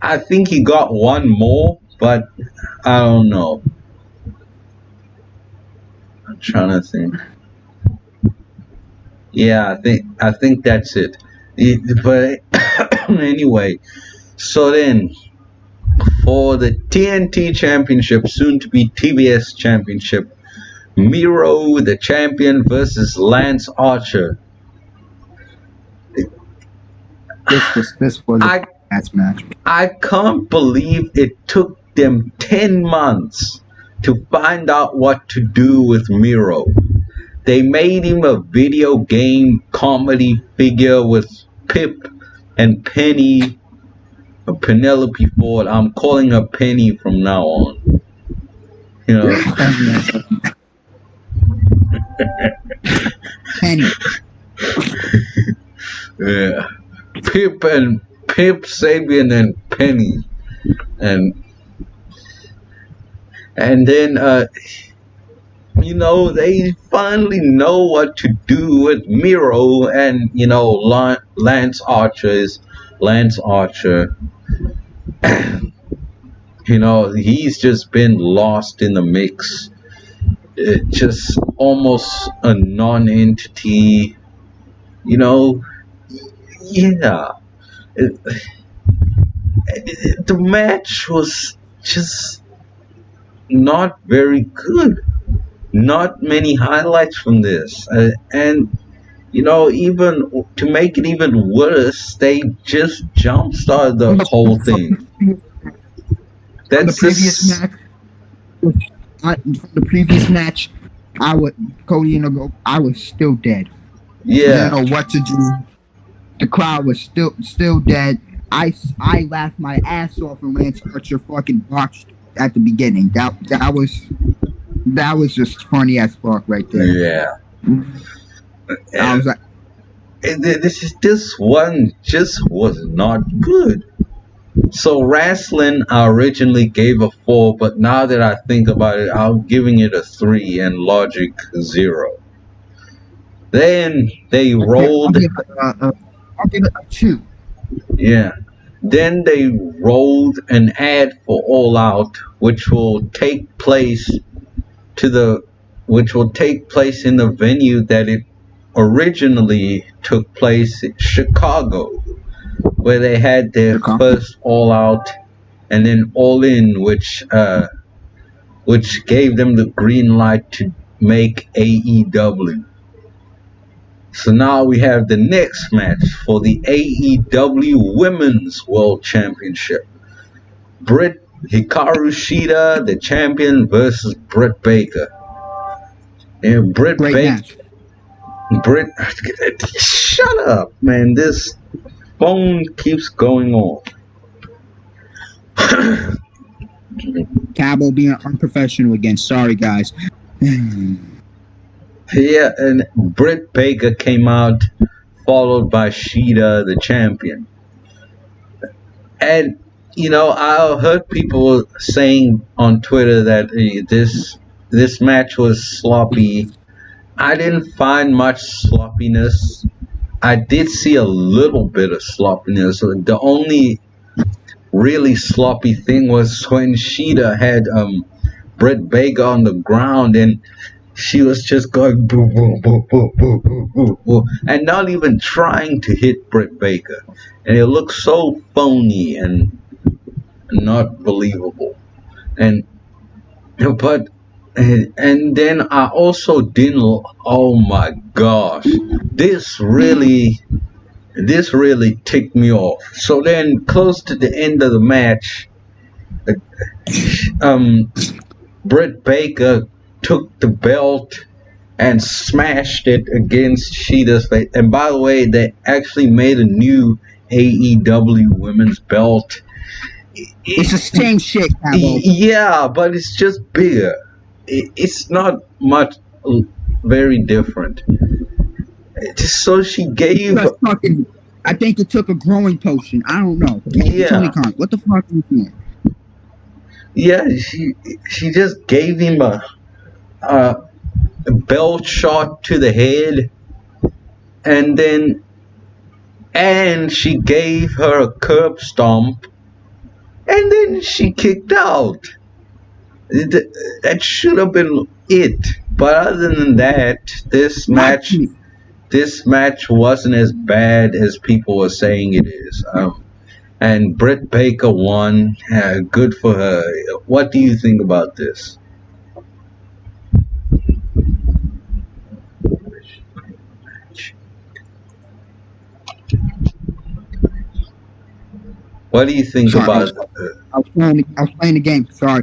I think he got one more, but I don't know. I'm trying to think. Yeah, I think that's it. But anyway, so then for the TNT Championship, soon to be TBS Championship, Miro the champion versus Lance Archer. This was a match. I can't believe it took them 10 months to find out what to do with Miro. They made him a video game comedy figure with Pip and Penny, Penelope Ford. I'm calling her Penny from now on. Penny. Yeah. Pip, Sabian, and Penny. And then they finally know what to do with Miro, and Lance Archer is Lance Archer. He's just been lost in the mix. Just almost a non-entity. yeah, it, the match was just not very good. Not many highlights from this, and even to make it even worse, they just jump started the whole thing. From the That's previous just match, from the previous match, Cody and Kgabo, I was still dead. yeah, Didn't know what to do. The crowd was still dead. I laughed my ass off when Lance Archer fucking botched at the beginning. That was just funny as fuck right there. yeah. I was like, This one just was not good. So Rasslin, I originally gave a 4, but now that I think about it, I'm giving it a 3 and Logic 0. Then they rolled, I'll give it a 2. yeah. Then they rolled an ad for All Out, which will take place in the venue that it originally took place in Chicago, where they had their first All Out and then All In, which gave them the green light to make AEW. So now we have the next match for the AEW Women's World Championship. Hikaru Shida, the champion, versus Britt Baker. And Britt Baker. Shut up, man. This phone keeps going on. Kgabo being unprofessional again. Sorry, guys. Yeah, and Britt Baker came out, followed by Shida, the champion. And, I heard people saying on Twitter that this match was sloppy. I didn't find much sloppiness. I did see a little bit of sloppiness. The only really sloppy thing was when Shida had Britt Baker on the ground and she was just going boo boo boo boo boo boo boo boo and not even trying to hit Britt Baker. And it looked so phony and not believable. And then I also didn't. Oh my gosh, this really ticked me off. So then, close to the end of the match, Britt Baker took the belt and smashed it against Shida's face. And by the way, they actually made a new AEW women's belt. It's the same shit, Kgabo. Yeah, but it's just bigger. It's not much very different. So she gave. I think it took a growing potion. I don't know. Yeah. What the fuck are you doing? Yeah, she just gave him a belt shot to the head, and she gave her a curb stomp, and then she kicked out. That should have been it. But other than that, this match wasn't as bad as people were saying it is. And Britt Baker won. Good for her. What do you think about this? What do you think about it? I was playing the game. Sorry.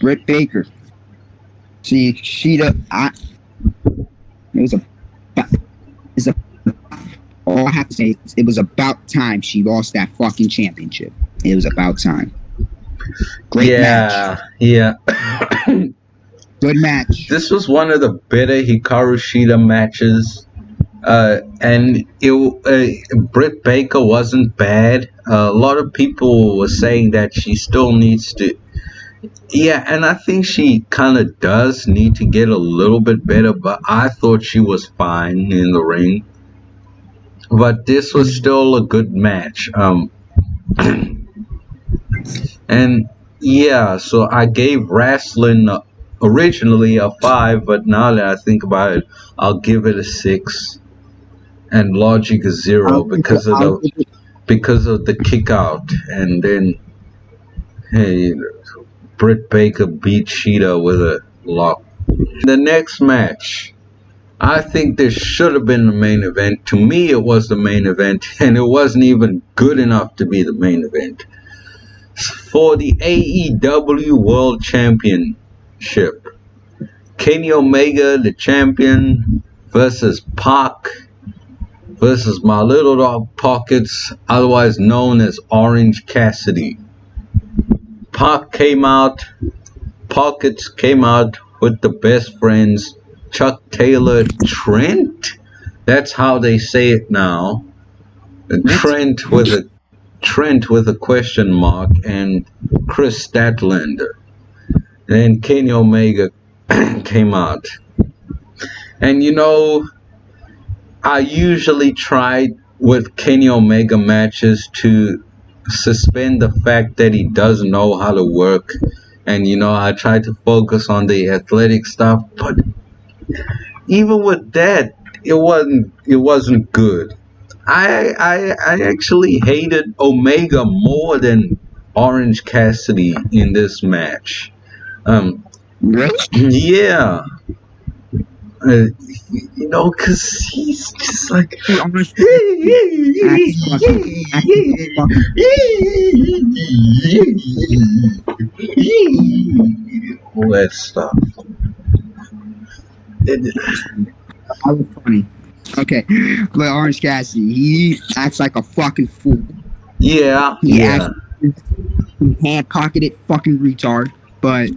Britt Baker. See, Shida. All I have to say is it was about time she lost that fucking championship. It was about time. Great match. Yeah. Good match. This was one of the better Hikaru Shida matches. And Britt Baker wasn't bad. A lot of people were saying that she still needs to. Yeah, and I think she kind of does need to get a little bit better, but I thought she was fine in the ring. But this was still a good match. And yeah, so I gave Rasslin originally a 5, but now that I think about it, I'll give it a 6. And Logic is 0 because of the kick out, and then hey, Britt Baker beat Cheetah with a lock. The next match, I think this should have been the main event. To me, it was the main event, and it wasn't even good enough to be the main event. For the AEW World Championship, Kenny Omega, the champion, versus Pac, versus my little dog Pockets, otherwise known as Orange Cassidy. Pockets came out with the best friends, Chuck Taylor Trent. That's how they say it now. Trent with a question mark, and Chris Statlander. Then Kenny Omega came out. And I usually try with Kenny Omega matches to suspend the fact that he doesn't know how to work, and I try to focus on the athletic stuff, but even with that, it wasn't good. I actually hated Omega more than Orange Cassidy in this match. Yeah. Because he's just like all that stuff. That was funny. Okay, but Orange Cassidy, he acts like a fucking fool. Yeah, he acts like a hand-pocketed fucking retard, but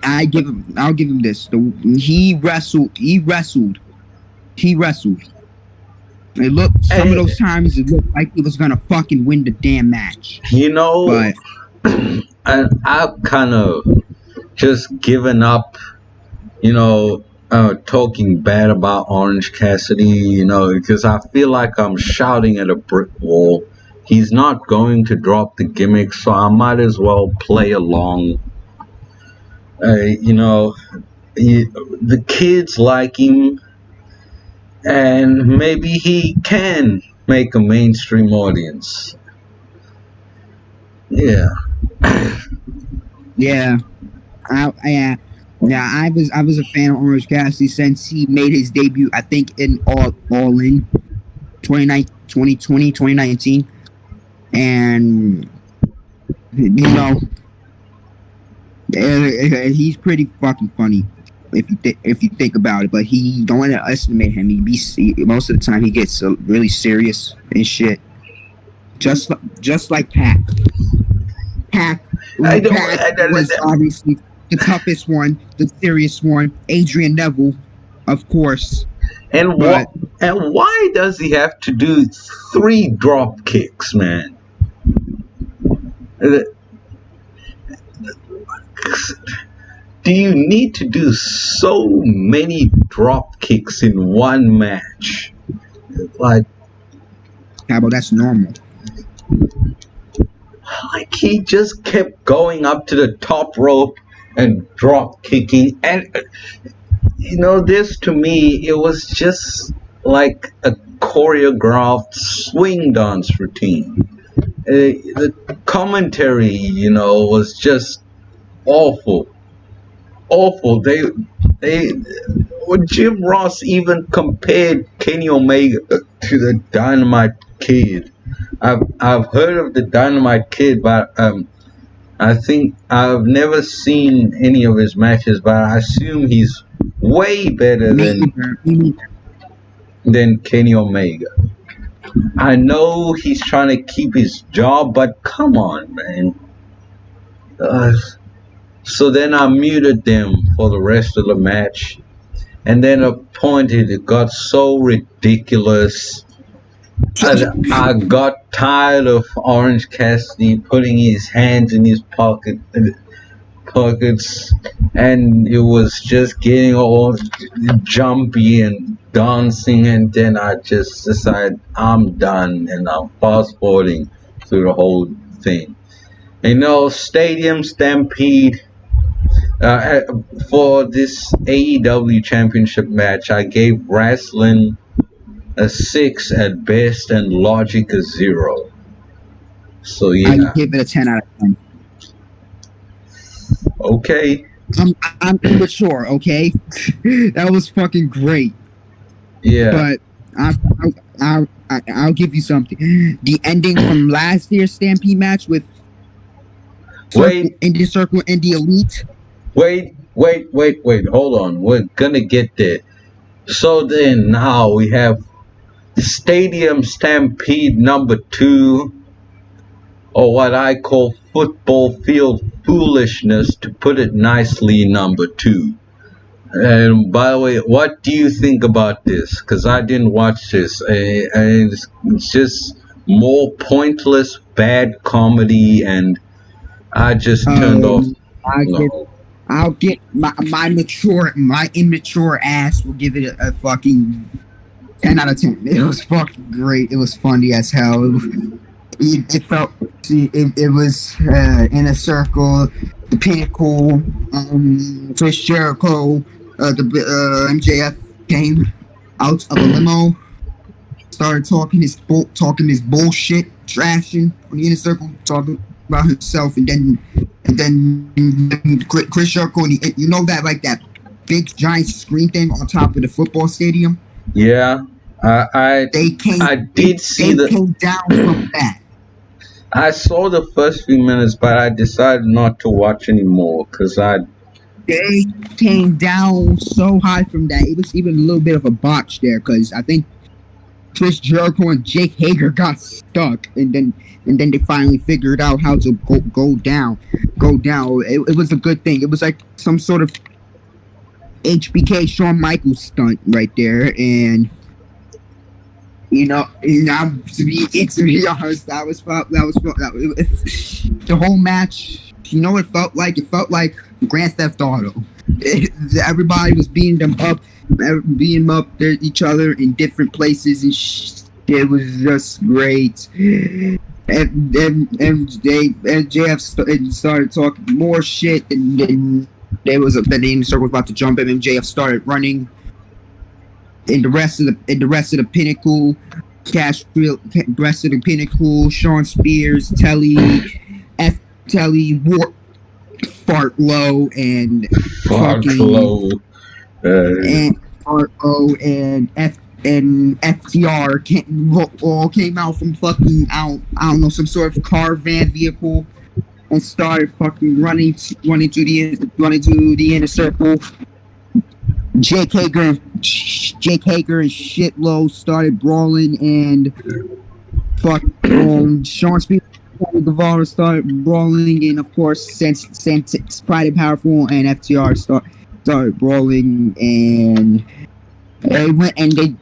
I'll give him this. He wrestled. It looked, some of those times it looked like he was gonna fucking win the damn match. But I've kind of just given up, talking bad about Orange Cassidy, because I feel like I'm shouting at a brick wall. He's not going to drop the gimmick, so I might as well play along. The kids like him, and maybe he can make a mainstream audience. Yeah. Yeah. I was a fan of Orange Cassidy since he made his debut, I think, in All In 2019. And he's pretty fucking funny if you think about it. But he don't underestimate him. Most of the time he gets really serious and shit. Just like Pac. Pac was obviously the toughest one, the serious one. Adrian Neville, of course. And why does he have to do 3 drop kicks, man? Do you need to do so many drop kicks in one match? Like, Kgabo, that's normal. Like, he just kept going up to the top rope and drop kicking, and this, to me, it was just like a choreographed swing dance routine. The commentary, was just awful. When Jim Ross even compared Kenny Omega to the Dynamite Kid. I've heard of the Dynamite Kid, but I think I've never seen any of his matches, but I assume he's way better than Kenny Omega. I know he's trying to keep his job, but come on, man. So then I muted them for the rest of the match, and then at a point it got so ridiculous. I got tired of Orange Cassidy putting his hands in his pockets, and it was just getting all jumpy and dancing, and then I just decided I'm done, and I'm fast forwarding through the whole thing. Stadium Stampede For this AEW championship match, I gave Rasslin a 6 at best and Logic a 0. So I yeah, give it a 10 out of 10. okay, I'm immature, okay? That was fucking great. yeah. But I'll give you something. The ending from last year's Stampede match with Indie Circle and the Elite. Wait, hold on. We're gonna get there. So then now we have Stadium Stampede number 2, or what I call football field foolishness, to put it nicely, number 2. And by the way, what do you think about this? Because I didn't watch this. And it's just more pointless, bad comedy, and I just turned off. I'll get my immature ass will give it a fucking 10 out of 10. It was fucking great. It was funny as hell. It felt, it was in a circle, the Pinnacle, Chris Jericho, MJF came out of a limo, started talking his bullshit, trashing on the Inner Circle, talking about himself, and then Chris Jericho, and you know that, like, that big giant screen thing on top of the football stadium. Yeah, I did see they came down from that. I saw the first few minutes, but I decided not to watch anymore because they came down so high from that. It was even a little bit of a botch there because I think Chris Jericho and Jake Hager got stuck, and then they finally figured out how to go down. It was a good thing. It was like some sort of HBK Shawn Michaels stunt right there, and to be honest, that was the whole match. You know what it felt like? It felt like Grand Theft Auto. Everybody was beating them up each other in different places, and it was just great. And MJF started talking more shit, and then the Inner Circle was about to jump him. MJF started running. In the rest of the Pinnacle, rest of the Pinnacle, Sean Spears, Telly, Warp, Fart Low, and FTR all came out from fucking I don't know, some sort of car van vehicle, and started fucking running to the Inner Circle. Jake Hager and Shitlow started brawling, and Sean Spears and Guevara started brawling, and of course, since Pride and Powerful and FTR started brawling, and they went to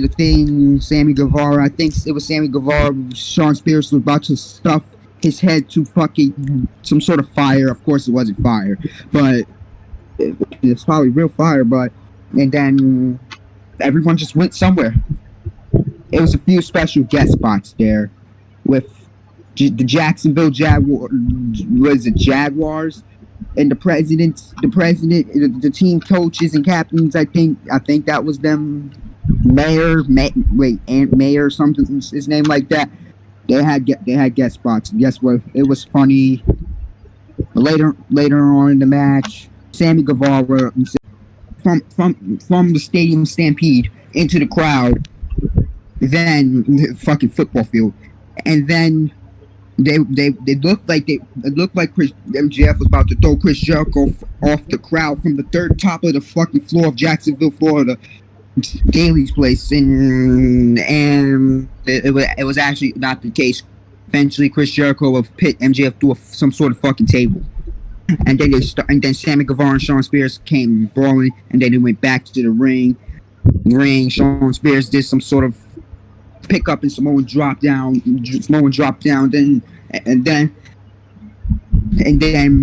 the thing. Sammy Guevara, I think it was Sammy Guevara. Sean Spears was about to stuff his head to fucking some sort of fire. Of course, it wasn't fire, but it's probably real fire. And then everyone just went somewhere. It was a few special guest spots there with the Jacksonville Jaguars, and the president, the team coaches and captains. I think that was them. Mayor or something, his name like that. They had guest spots. Guess what? It was funny. Later on in the match, Sammy Guevara from the Stadium Stampede into the crowd, then the fucking football field, and then they looked like MJF was about to throw Chris Jericho off the crowd from the third top of the fucking floor of Jacksonville, Florida, Daly's place, and it was actually not the case. Eventually, Chris Jericho would pit MJF through some sort of fucking table. And then Sammy Guevara and Sean Spears came brawling, and then they went back to the ring. Sean Spears did some sort of pick up, and Samoan drop down. And then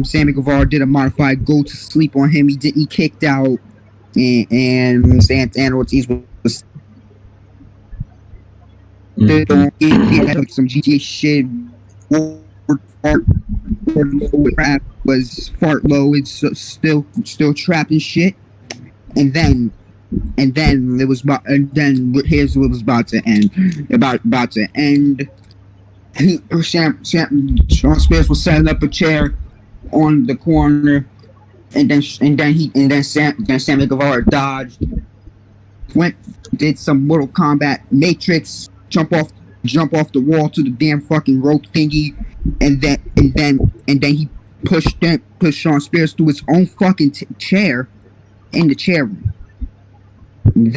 Sammy Guevara did a modified go to sleep on him. He kicked out, and Santana Ortiz was he had some GTA shit. Crap. fart low. It's still trapped in shit. And then it was about. And then here's what was about to end. About to end. Sean Spears was setting up a chair on the corner, and then Sammy Guevara dodged, did some Mortal Kombat Matrix, jump off the wall to the damn fucking rope thingy, and then he pushed Sean Spears to his own fucking chair in the chair room. And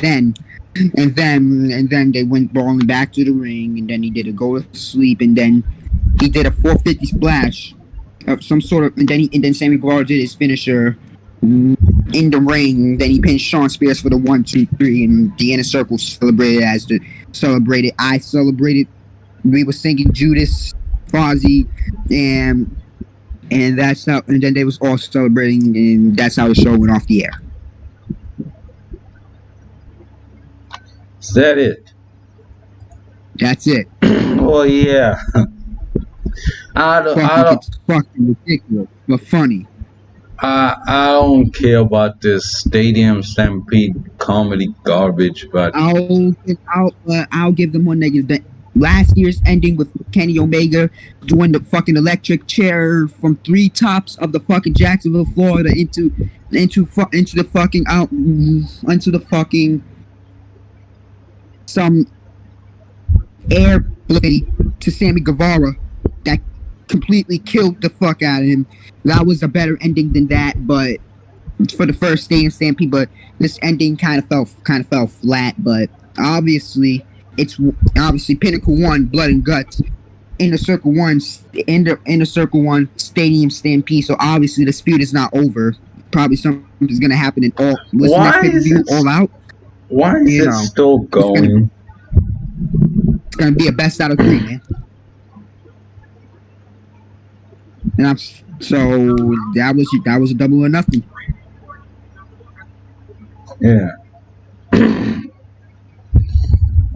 then they went brawling back to the ring, and then he did a go to sleep, and then he did a 450 splash of some sort of, and then Sammy Guevara did his finisher in the ring. Then he pinned Sean Spears for the 1, 2, 3, and the Inner Circle celebrated. I celebrated. We were singing Judas, Fozzy, and that's how. And then they was all celebrating, and that's how the show went off the air. Is that it? That's it. Well, yeah. I don't. It's fucking ridiculous, but funny. I don't care about this Stadium Stampede comedy garbage, but I'll give them one negative. Last year's ending with Kenny Omega doing the fucking electric chair from 3 tops of the fucking Jacksonville, Florida into the fucking some air to Sammy Guevara that completely killed the fuck out of him. That was a better ending than that, but for the first Stadium Stampede. But this ending kind of fell flat. But obviously, it's Pinnacle 1, Blood and Guts. Inner Circle 1, Stadium Stampede. So obviously, the feud is not over. Probably something's gonna happen in all. All Out. Why is it still going? It's gonna be a best out of 3, man. And so that was a double or nothing. Yeah.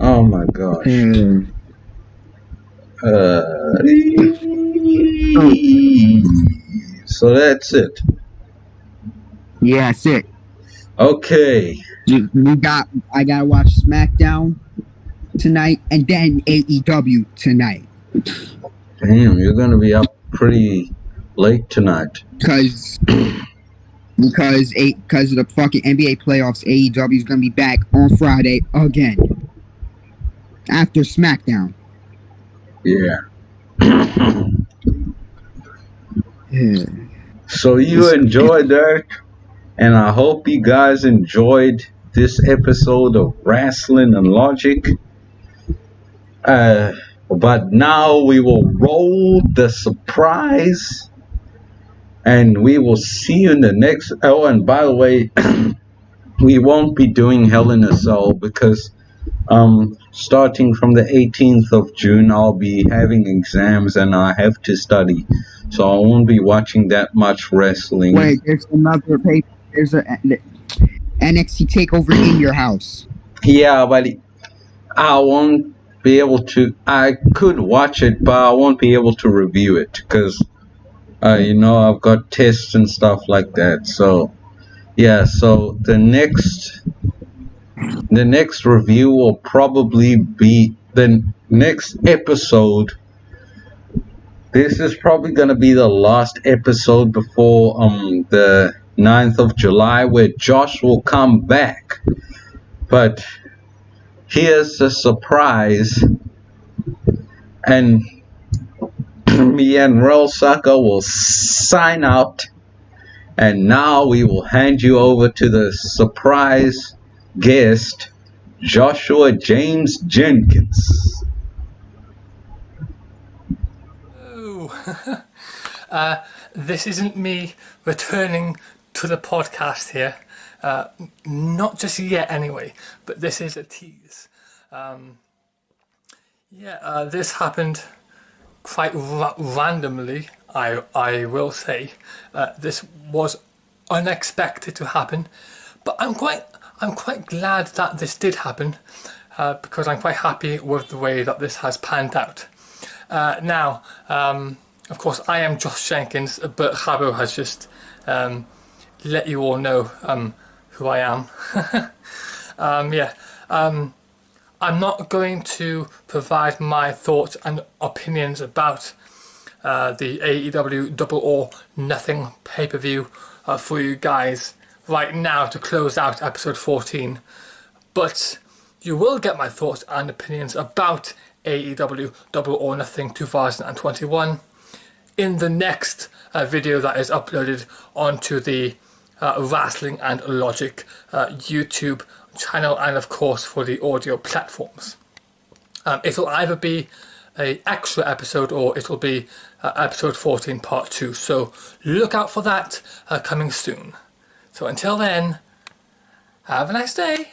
Oh my gosh. So that's it. Yeah, that's it. Okay. I gotta watch SmackDown tonight and then AEW tonight. Damn, you're gonna be up pretty late tonight. Because of the fucking NBA playoffs, AEW is gonna be back on Friday again after SmackDown. Yeah. Yeah. So you enjoyed that, and I hope you guys enjoyed this episode of Rasslin and Logic. But now we will roll the surprise, and we will see you in the next. Oh, and by the way, we won't be doing Hell in a Cell because starting from the 18th of June, I'll be having exams and I have to study, so I won't be watching that much wrestling. Wait, there's another paper. There's a NXT takeover in your house. Yeah, but I won't be able to. I could watch it, but I won't be able to review it because, I've got tests and stuff like that. So, yeah. So the next review will probably be the next episode. This is probably gonna be the last episode before the 9th of July, where Josh will come back. But here's a surprise, and me and Rellsucka will sign out, and now we will hand you over to the surprise guest, Joshua James Jenkins. Oh, this isn't me returning to the podcast here. Not just yet anyway, but this is a tease. This happened quite randomly, I will say. This was unexpected to happen, but I'm quite glad that this did happen, because I'm quite happy with the way that this has panned out. Now, Of course, I am Josh Jenkins, but Kgabo has just let you all know who I am. I'm not going to provide my thoughts and opinions about the AEW Double or Nothing pay-per-view for you guys right now to close out episode 14. But you will get my thoughts and opinions about AEW Double or Nothing 2021 in the next video that is uploaded onto the Rasslin and Logic YouTube channel, and of course for the audio platforms. It'll either be an extra episode or it'll be episode 14 part 2, so look out for that coming soon. So until then, have a nice day.